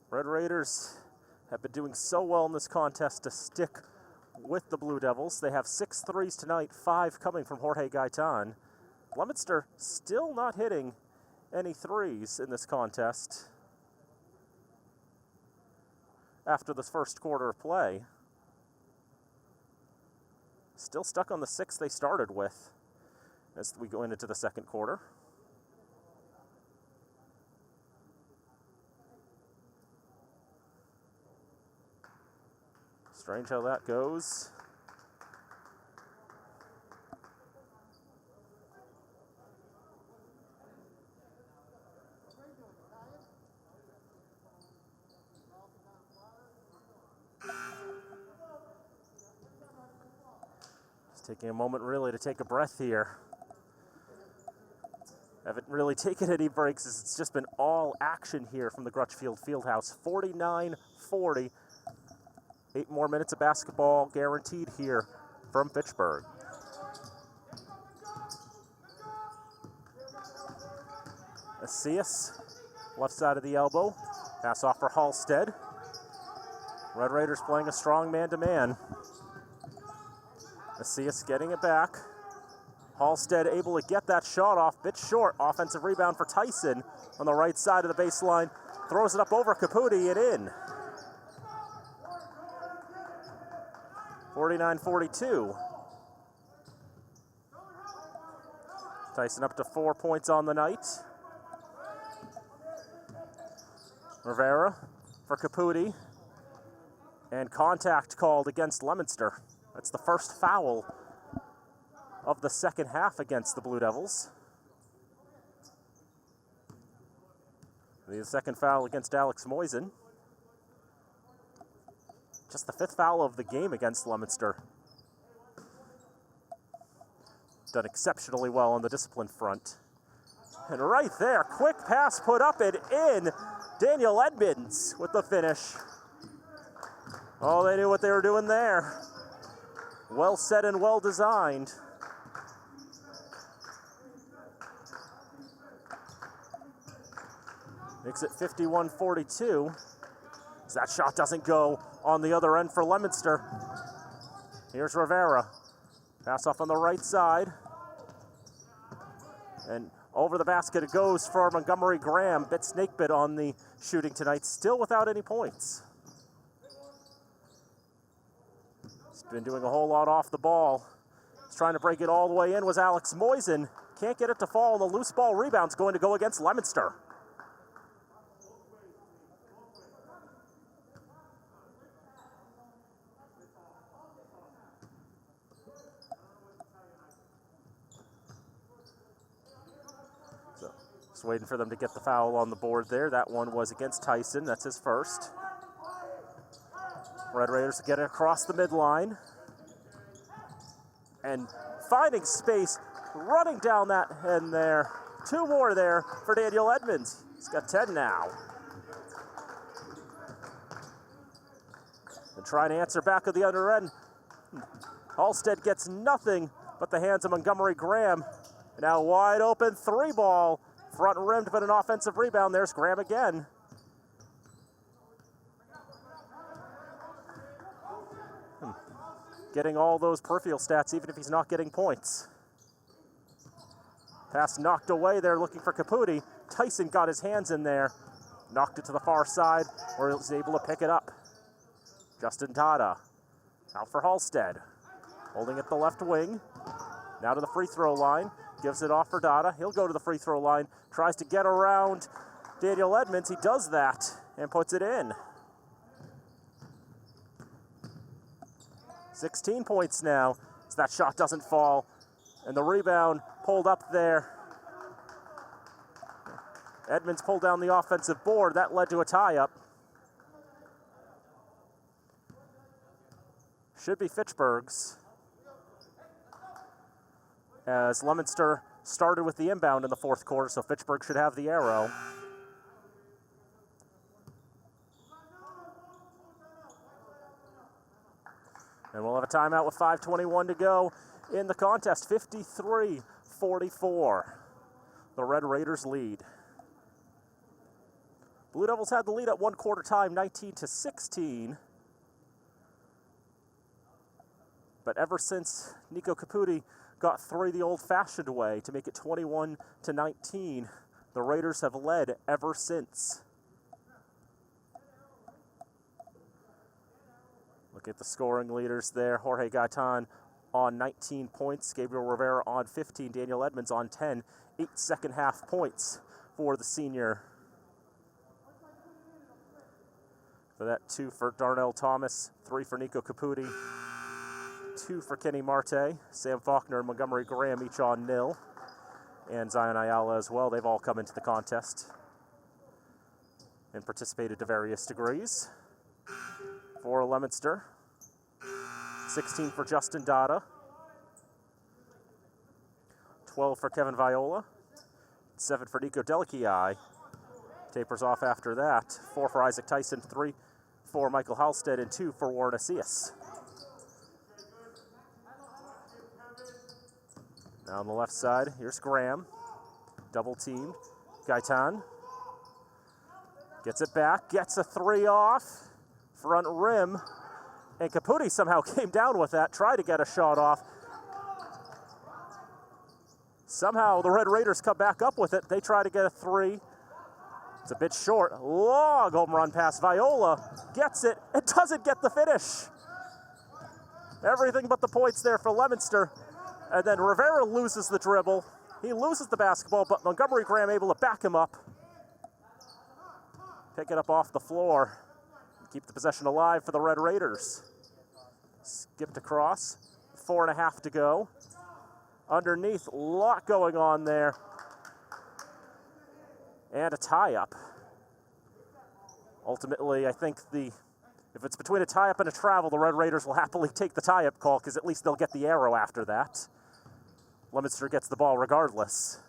Red Raiders have been doing so well in this contest to stick with the Blue Devils. They have 6 threes tonight, 5 coming from Jorge Gaitan. Leominster still not hitting any threes in this contest after this first quarter of play. Still stuck on the 6 they started with as we go into the second quarter. Strange how that goes. Just taking a moment really to take a breath here. Haven't really taken any breaks as it's just been all action here from the Crutchfield Fieldhouse. 49-40. 8 more minutes of basketball guaranteed here from Fitchburg. Asias, left side of the elbow. Pass off for Halstead. Red Raiders playing a strong man-to-man. Asias getting it back. Halstead able to get that shot off, bit short. Offensive rebound for Tyson on the right side of the baseline. Throws it up over Caputi and in. 49-42. Tyson up to 4 points on the night. Rivera for Caputi. And contact called against Leominster. That's the first foul of the second half against the Blue Devils. The second foul against Alex Moisen. Just the 5th foul of the game against Leominster. Done exceptionally well on the discipline front. And right there, quick pass put up and in. Daniel Edmonds with the finish. Oh, they knew what they were doing there. Well set and well designed. Makes it 51-42. As that shot doesn't go on the other end for Leominster. Here's Rivera. Pass off on the right side. And over the basket it goes for Montgomery Graham. Bit snake bit on the shooting tonight. Still without any points. He's been doing a whole lot off the ball. He's trying to break it all the way in was Alex Moisen. Can't get it to fall. The loose ball rebound's going to go against Leominster. Just waiting for them to get the foul on the board there. That one was against Tyson. That's his first. Red Raiders get it across the midline. And finding space, running down that end there. 2 more there for Daniel Edmonds. He's got 10 now. And trying to answer back at the other end. Halstead gets nothing but the hands of Montgomery Graham. Now wide open 3-ball. Front rimmed, but an offensive rebound. There's Graham again. Getting all those peripheral stats, even if he's not getting points. Pass knocked away there, looking for Caputi. Tyson got his hands in there. Knocked it to the far side, where he was able to pick it up. Justin Tata. Out for Halstead. Holding at the left wing. Now to the free throw line. Gives it off for Dada. He'll go to the free throw line. Tries to get around Daniel Edmonds. He does that and puts it in. 16 points now, as that shot doesn't fall. And the rebound pulled up there. Edmonds pulled down the offensive board. That led to a tie-up. Should be Fitchburg's, as Leominster started with the inbound in the fourth quarter, so Fitchburg should have the arrow. And we'll have a timeout with 5:21 to go in the contest. 53-44. The Red Raiders lead. Blue Devils had the lead at one quarter time, 19-16. But ever since Nico Caputi got three the old-fashioned way to make it 21-19, the Raiders have led ever since. Look at the scoring leaders there. Jorge Gaitan on 19 points. Gabriel Rivera on 15. Daniel Edmonds on 10. 8 second-half points for the senior. For that, 2 for Darnell Thomas, 3 for Nico Caputi, 2 for Kenny Marte, Sam Faulkner and Montgomery Graham each on nil, and Zion Ayala as well. They've all come into the contest and participated to various degrees. For Leominster, 16 for Justin Dada, 12 for Kevin Viola, 7 for Nico Delakiai. Tapers off after that. 4 for Isaac Tyson, 3 for Michael Halstead, and 2 for Warren Asias. Now on the left side, here's Graham. Double teamed. Gaitan gets it back, gets a 3 off. Front rim. And Caputi somehow came down with that, tried to get a shot off. Somehow the Red Raiders come back up with it. They try to get a 3. It's a bit short. Long home run pass. Viola gets it and doesn't get the finish. Everything but the points there for Leominster. And then Rivera loses the dribble. He loses the basketball, but Montgomery Graham able to back him up. Pick it up off the floor. Keep the possession alive for the Red Raiders. Skipped across. 4.5 to go. Underneath, a lot going on there. And a tie-up. Ultimately, I think if it's between a tie-up and a travel, the Red Raiders will happily take the tie-up call because at least they'll get the arrow after that. Leominster gets the ball regardless.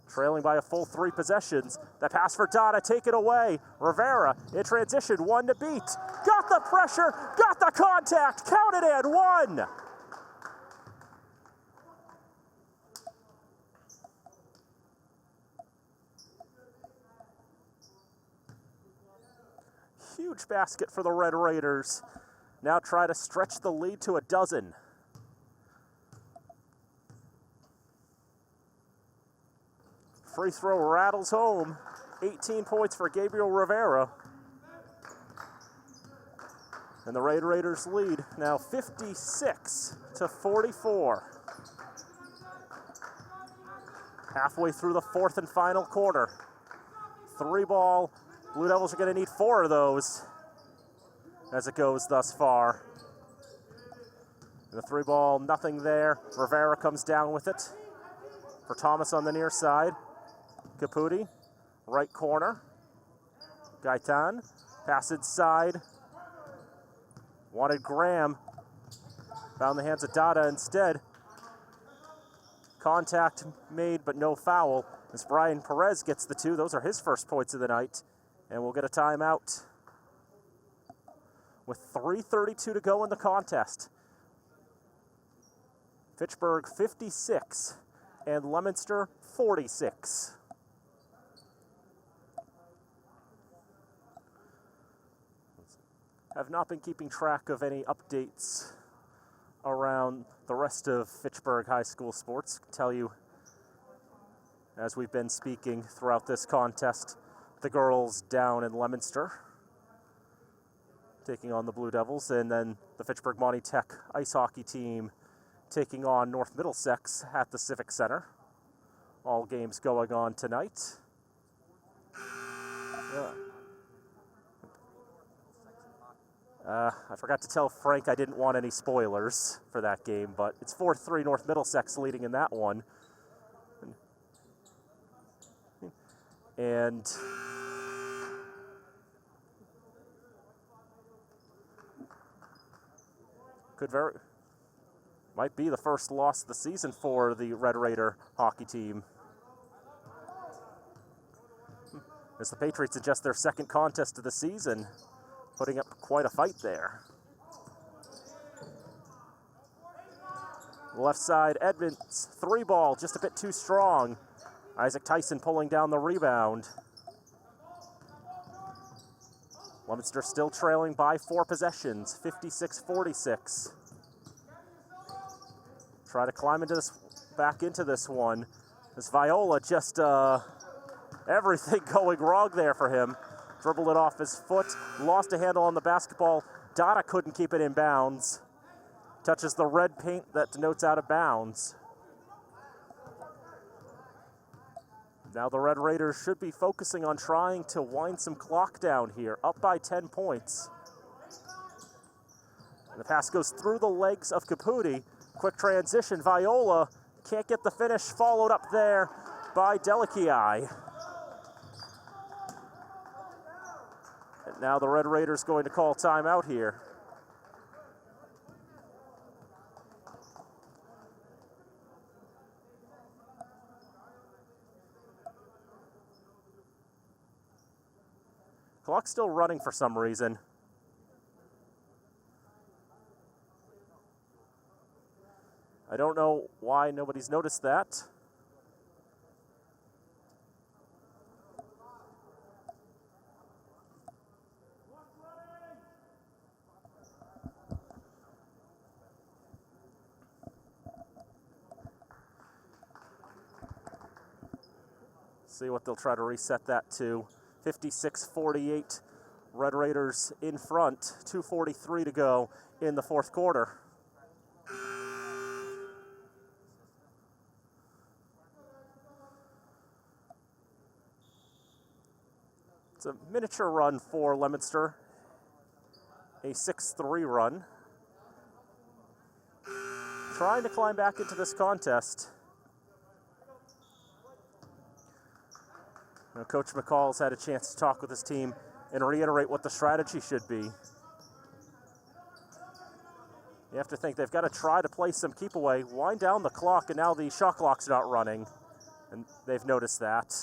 Trailing by a full 3 possessions. The pass for Dada, take it away. Rivera in transition, 1 to beat. Got the pressure, got the contact, count it in, 1. Huge basket for the Red Raiders. Now try to stretch the lead to a dozen. Free throw rattles home. 18 points for Gabriel Rivera. And the Red Raiders lead now 56-44. Halfway through the fourth and final quarter. 3 ball. Blue Devils are going to need 4 of those as it goes thus far. The 3 ball, nothing there. Rivera comes down with it for Thomas on the near side. Caputi, right corner. Gaitan, pass inside. Wanted Graham. Found the hands of Dada instead. Contact made, but no foul. As Brian Perez gets the 2. Those are his first points of the night. And we'll get a timeout with 3:32 to go in the contest. Fitchburg 56 and Leominster 46. Have not been keeping track of any updates around the rest of Fitchburg High School sports. Tell you, as we've been speaking throughout this contest, the girls down in Leominster taking on the Blue Devils, and then the Fitchburg Monty Tech ice hockey team taking on North Middlesex at the Civic Center. All games going on tonight. I forgot to tell Frank I didn't want any spoilers for that game, but it's 4-3 North Middlesex leading in that one. And might be the first loss of the season for the Red Raider hockey team, as the Patriots adjust their second contest of the season, putting up quite a fight there. Left side, Edmonds, 3-ball, just a bit too strong. Isaac Tyson pulling down the rebound. Leominster still trailing by 4 possessions, 56-46. Try to climb back into this one. As Viola just, everything going wrong there for him. Dribbled it off his foot, lost a handle on the basketball. Dada couldn't keep it in bounds. Touches the red paint that denotes out of bounds. Now the Red Raiders should be focusing on trying to wind some clock down here, up by 10 points. And the pass goes through the legs of Caputi. Quick transition, Viola can't get the finish, followed up there by Delichii. And now the Red Raiders going to call timeout here. Clock's still running for some reason. I don't know why nobody's noticed that. See what they'll try to reset that to. 56-48, Red Raiders in front, 2:43 to go in the fourth quarter. It's a miniature run for Leominster, a 6-3 run. Trying to climb back into this contest. Now, Coach McCall's had a chance to talk with his team and reiterate what the strategy should be. You have to think they've got to try to play some keep away, wind down the clock, and now the shot clock's not running, and they've noticed that.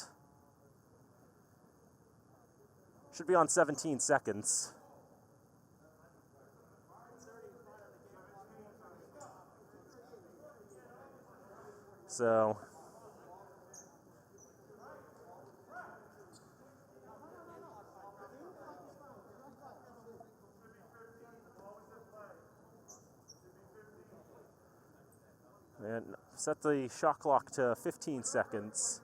Should be on 17 seconds. So and set the shot clock to 15 seconds.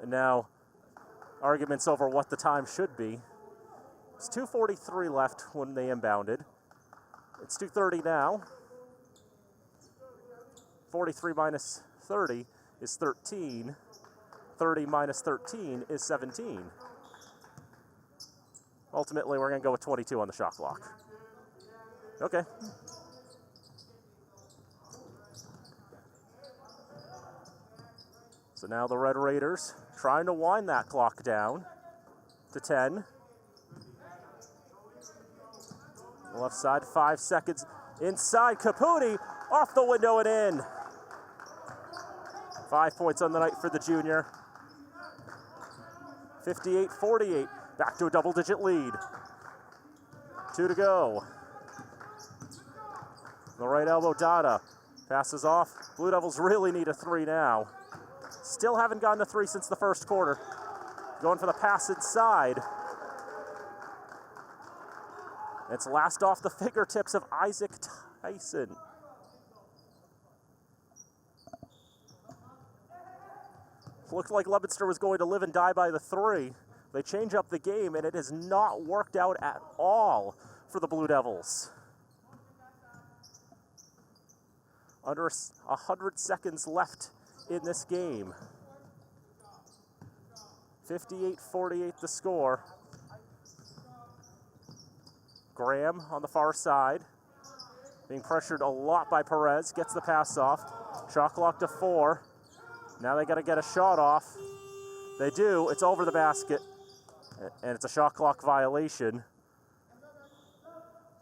And now, arguments over what the time should be. It's 2:43 left when they inbounded. It's 2:30 now. 43 minus 30 is 13. 30 minus 13 is 17. Ultimately, we're going to go with 22 on the shot clock. Okay. So now the Red Raiders trying to wind that clock down to 10. Left side, 5 seconds. Inside, Caputi, off the window and in. 5 points on the night for the junior. 58-48, back to a double-digit lead. 2 to go. The right elbow, Dada. Passes off. Blue Devils really need a 3 now. Still haven't gotten a 3 since the first quarter. Going for the pass inside. It's last off the fingertips of Isaac Tyson. Looked like Leominster was going to live and die by the 3. They change up the game, and it has not worked out at all for the Blue Devils. Under 100 seconds left in this game. 58-48 the score. Graham on the far side, being pressured a lot by Perez, gets the pass off. Shot clock to 4. Now they got to get a shot off. They do. It's over the basket, and it's a shot clock violation.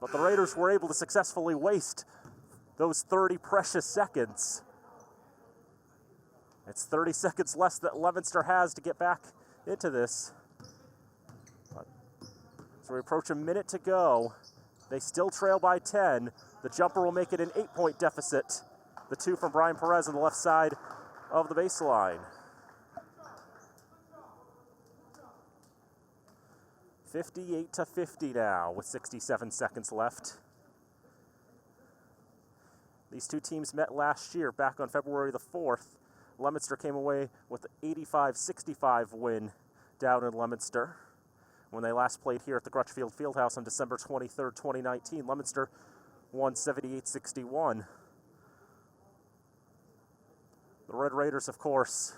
But the Raiders were able to successfully waste those 30 precious seconds. It's 30 seconds less that Leominster has to get back into this. So we approach a minute to go. They still trail by 10. The jumper will make it an 8-point deficit. The 2 from Brian Perez on the left side of the baseline. 58-50 now with 67 seconds left. These two teams met last year back on February the 4th. Leominster came away with an 85-65 win down in Leominster. When they last played here at the Crutchfield Fieldhouse on December 23rd, 2019, Leominster won 78-61. The Red Raiders, of course,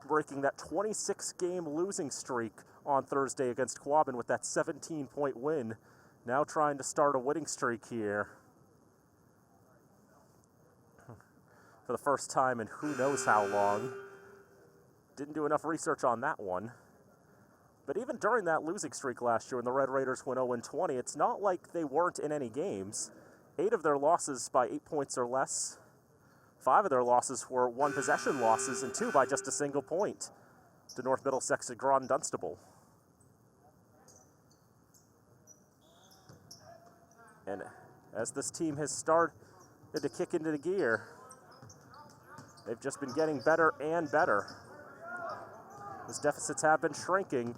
breaking that 26-game losing streak on Thursday against Quabbin with that 17-point win. Now trying to start a winning streak here for the first time in who knows how long. Didn't do enough research on that one. But even during that losing streak last year when the Red Raiders went 0-20, it's not like they weren't in any games. 8 of their losses by 8 points or less. 5 of their losses were one-possession losses, and 2 by just a single point to North Middlesex and Groton Dunstable. And as this team has started to kick into the gear, they've just been getting better and better. Those deficits have been shrinking.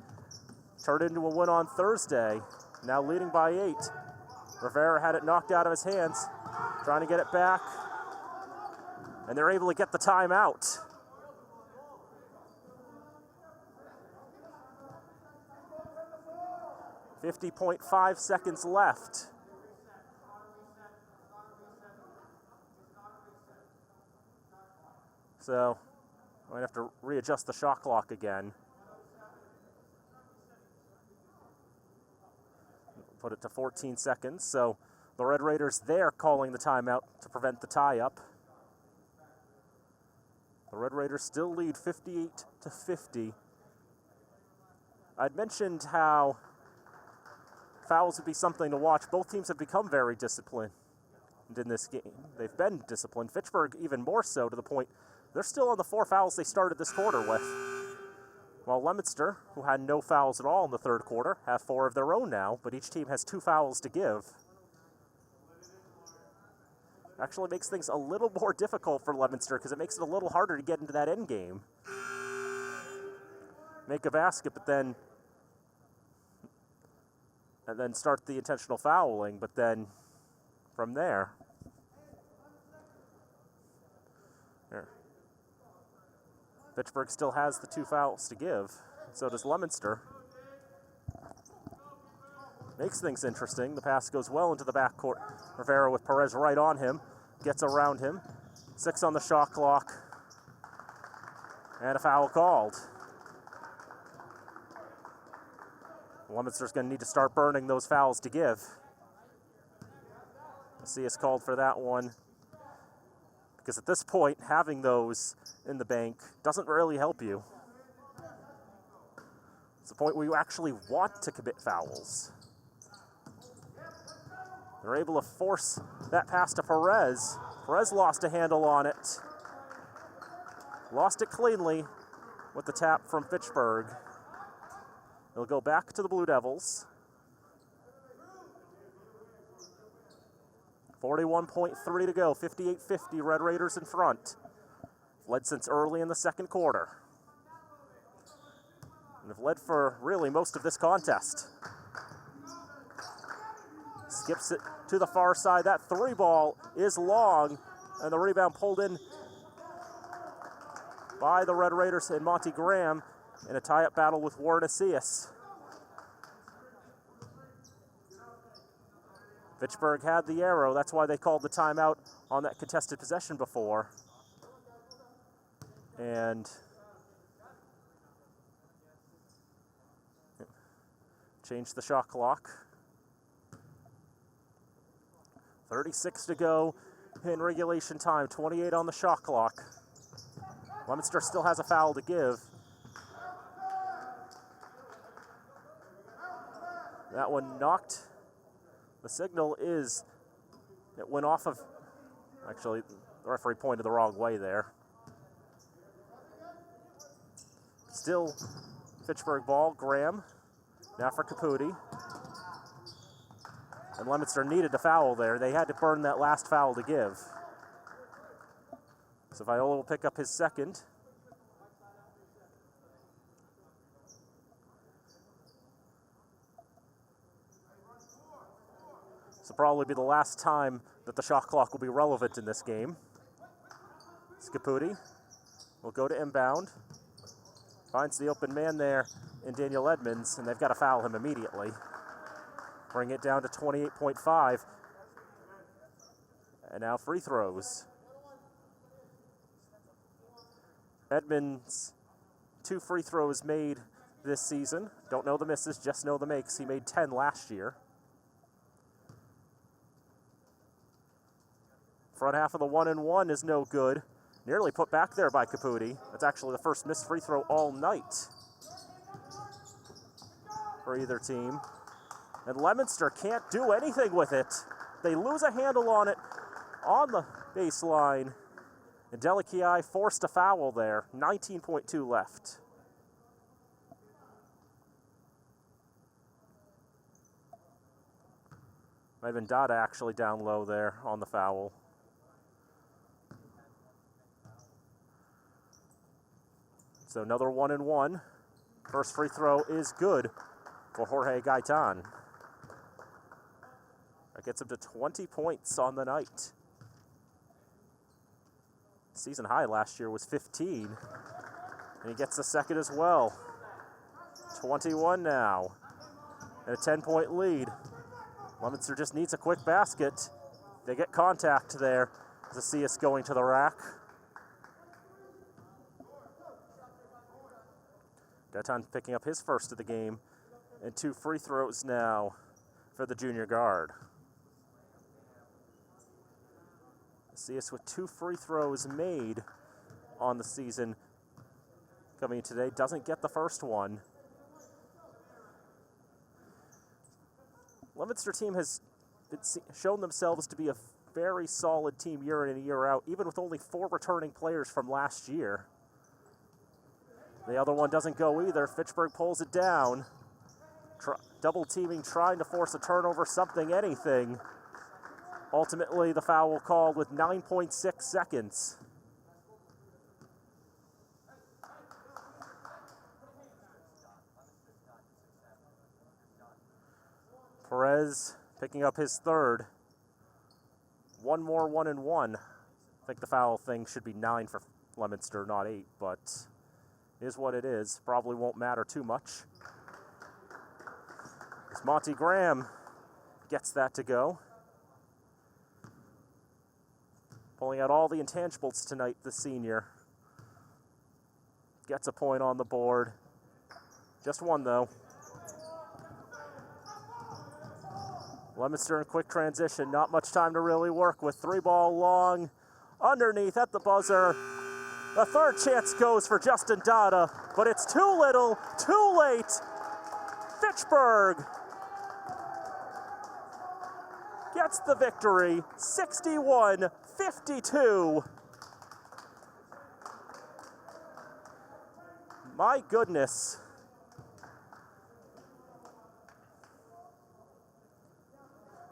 Turned into a win on Thursday, now leading by 8. Rivera had it knocked out of his hands, trying to get it back, and they're able to get the timeout. .5 seconds left. So, I might have to readjust the shot clock again. Put it to 14 seconds. So, the Red Raiders there calling the timeout to prevent the tie-up. The Red Raiders still lead 58-50. I'd mentioned how fouls would be something to watch. Both teams have become very disciplined in this game. They've been disciplined. Fitchburg even more so, to the point they're still on the 4 fouls they started this quarter with. While Leominster, who had no fouls at all in the third quarter, have 4 of their own now, but each team has 2 fouls to give. Actually makes things a little more difficult for Leominster because it makes it a little harder to get into that end game. Make a basket, but then start the intentional fouling, but then from there. Fitchburg still has the 2 fouls to give. So does Leominster. Makes things interesting. The pass goes well into the backcourt. Rivera with Perez right on him. Gets around him. 6 on the shot clock. And a foul called. Leominster's going to need to start burning those fouls to give. See us called for that one. Because at this point, having those in the bank doesn't really help you. It's the point where you actually want to commit fouls. They're able to force that pass to Perez. Perez lost a handle on it. Lost it cleanly with the tap from Fitchburg. It'll go back to the Blue Devils. 41.3 to go, 58-50, Red Raiders in front. Led since early in the second quarter. And have led for really most of this contest. Skips it to the far side. That 3 ball is long, and the rebound pulled in by the Red Raiders and Monty Graham in a tie-up battle with Warren Asias. Fitchburg had the arrow. That's why they called the timeout on that contested possession before. And change the shot clock. 36 to go in regulation time, 28 on the shot clock. Leominster still has a foul to give. That one knocked. The signal is, it went off of, actually, the referee pointed the wrong way there. Still Fitchburg ball, Graham, now for Caputi. And Leominster needed a foul there. They had to burn that last foul to give. So Viola will pick up his second. This will probably be the last time that the shot clock will be relevant in this game. Caputi will go to inbound. Finds the open man there in Daniel Edmonds, and they've got to foul him immediately. Bring it down to 28.5. And now free throws. Edmonds, 2 free throws made this season. Don't know the misses, just know the makes. He made 10 last year. Front half of the 1-and-1 is no good. Nearly put back there by Caputi. That's actually the first missed free throw all night for either team. And Leominster can't do anything with it. They lose a handle on it on the baseline. And Delikiai forced a foul there. 19.2 left. Might have been Dada actually down low there on the foul. So another 1-and-1. First free throw is good for Jorge Gaitan. That gets him to 20 points on the night. Season high last year was 15. And he gets the second as well. 21 now. And a 10-point lead. Leominster just needs a quick basket. They get contact there. Zacius going to the rack. Gaitan picking up his first of the game. And 2 free throws now for the junior guard. Zacius with 2 free throws made on the season coming today. Doesn't get the first one. Leominster team has shown themselves to be a very solid team year in and year out, even with only 4 returning players from last year. The other one doesn't go either. Fitchburg pulls it down. Double teaming, trying to force a turnover, something, anything. Ultimately, the foul called with 9.6 seconds. Perez picking up his third. One more 1-and-1. I think the foul thing should be 9 for Leominster, not 8, but is what it is. Probably won't matter too much. As Monty Graham gets that to go. Pulling out all the intangibles tonight, the senior. Gets a point on the board. Just one, though. Leominster in quick transition. Not much time to really work with. 3-ball long. Underneath at the buzzer. The third chance goes for Justin Dada, but it's too little, too late. Fitchburg gets the victory, 61-52. My goodness.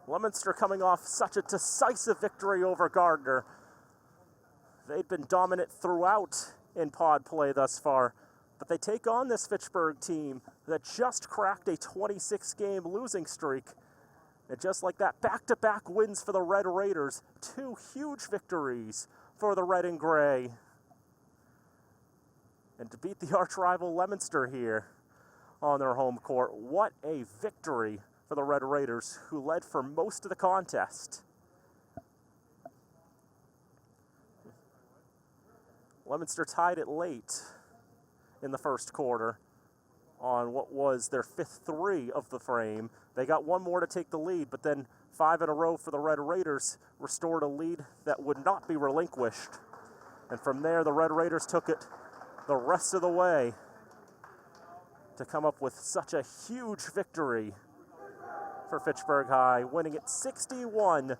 Leominster coming off such a decisive victory over Gardner. They'd been dominant throughout in pod play thus far, but they take on this Fitchburg team that just cracked a 26-game losing streak. And just like that, back-to-back wins for the Red Raiders. 2 huge victories for the Red and Gray. And to beat the arch-rival Leominster here on their home court, what a victory for the Red Raiders, who led for most of the contest. Leominster tied it late in the first quarter on what was their 5th three of the frame. They got one more to take the lead, but then 5 in a row for the Red Raiders restored a lead that would not be relinquished. And from there, the Red Raiders took it the rest of the way to come up with such a huge victory for Fitchburg High, winning it 61-52.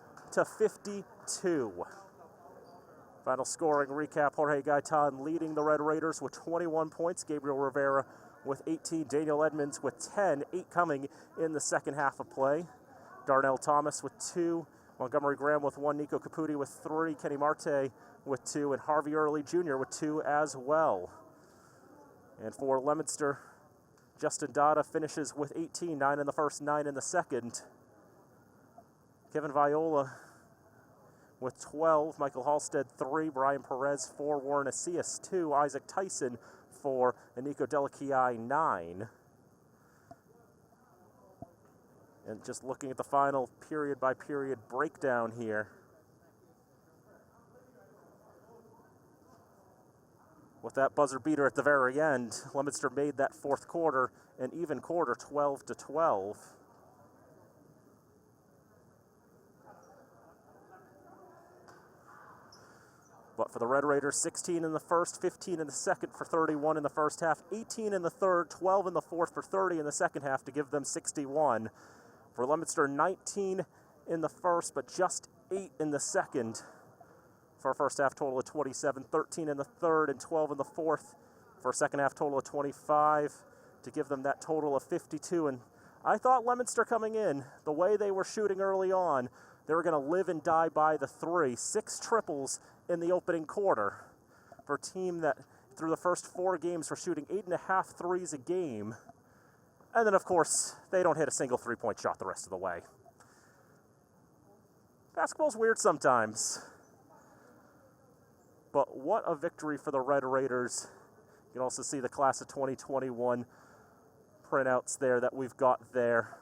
Final scoring recap: Jorge Gaitan leading the Red Raiders with 21 points, Gabriel Rivera with 18, Daniel Edmonds with 10, 8 coming in the second half of play. Darnell Thomas with 2, Montgomery Graham with 1, Nico Caputi with 3, Kenny Marte with 2, and Harvey Early Jr. with 2 as well. And for Leominster, Justin Dada finishes with 18, 9 in the first, 9 in the second. Kevin Viola with 12, Michael Halstead 3, Brian Perez 4, Warren Asias 2, Isaac Tyson 4, and Nico Delakiai 9. And just looking at the final period-by-period breakdown here. With that buzzer beater at the very end, Leominster made that fourth quarter an even quarter, 12-12. But for the Red Raiders, 16 in the first, 15 in the second for 31 in the first half, 18 in the third, 12 in the fourth for 30 in the second half to give them 61. For Leominster, 19 in the first, but just 8 in the second for a first half total of 27, 13 in the third and 12 in the fourth for a second half total of 25 to give them that total of 52. And I thought Leominster coming in, the way they were shooting early on, they were going to live and die by the 3. 6 triples in the opening quarter for a team that through the first 4 games were shooting 8.5 threes a game. And then, of course, they don't hit a single 3-point shot the rest of the way. Basketball's weird sometimes. But what a victory for the Red Raiders. You can also see the class of 2021 printouts there that we've got there.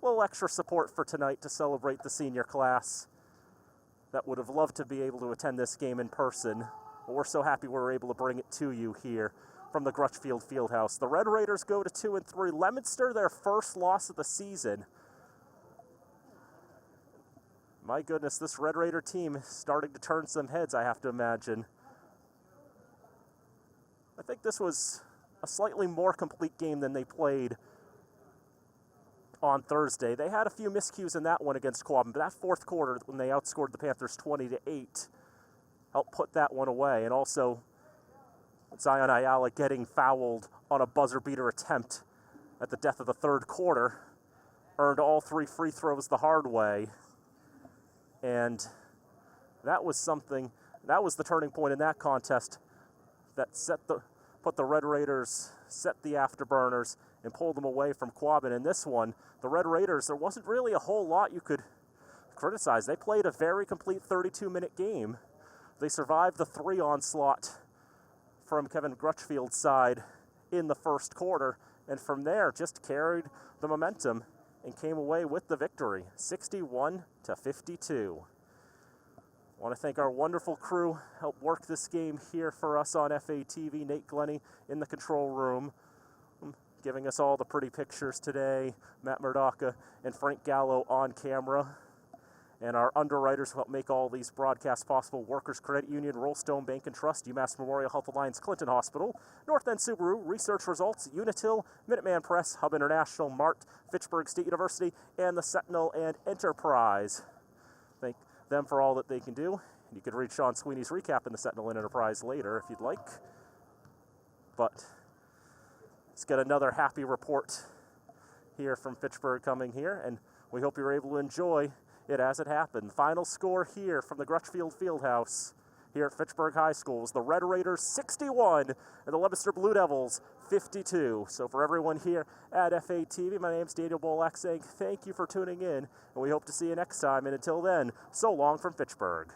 A little extra support for tonight to celebrate the senior class that would have loved to be able to attend this game in person. But we're so happy we're able to bring it to you here from the Grutchfield Fieldhouse. The Red Raiders go to 2-3. Leominster, their first loss of the season. My goodness, this Red Raider team is starting to turn some heads, I have to imagine. I think this was a slightly more complete game than they played on Thursday. They had a few miscues in that one against Quabbin, but that fourth quarter when they outscored the Panthers 20-8 helped put that one away. And also Zion Ayala getting fouled on a buzzer beater attempt at the death of the third quarter earned all 3 free throws the hard way. And that was something, that was the turning point in that contest that put the Red Raiders, set the afterburners, and pulled them away from Quabbin. In this one, the Red Raiders, there wasn't really a whole lot you could criticize. They played a very complete 32-minute game. They survived the 3 onslaught from Kevin Grutchfield's side in the first quarter, and from there just carried the momentum and came away with the victory, 61-52. I want to thank our wonderful crew, helped work this game here for us on FATV, Nate Glennie in the control room, giving us all the pretty pictures today, Matt Murdoka and Frank Gallo on camera, and our underwriters who help make all these broadcasts possible, Workers Credit Union, Rollstone Bank and Trust, UMass Memorial Health Alliance, Clinton Hospital, North End Subaru, Research Results, Unitil, Minuteman Press, Hub International, MART, Fitchburg State University, and the Sentinel and Enterprise. Thank them for all that they can do. You can read Sean Sweeney's recap in the Sentinel and Enterprise later if you'd like. But let's get another happy report here from Fitchburg coming here, and we hope you're able to enjoy it as it happened. Final score here from the Grutchfield Fieldhouse here at Fitchburg High School was the Red Raiders 61 and the Leominster Blue Devils 52. So for everyone here at FATV, my name's Daniel Bolak saying thank you for tuning in, and we hope to see you next time. And until then, so long from Fitchburg.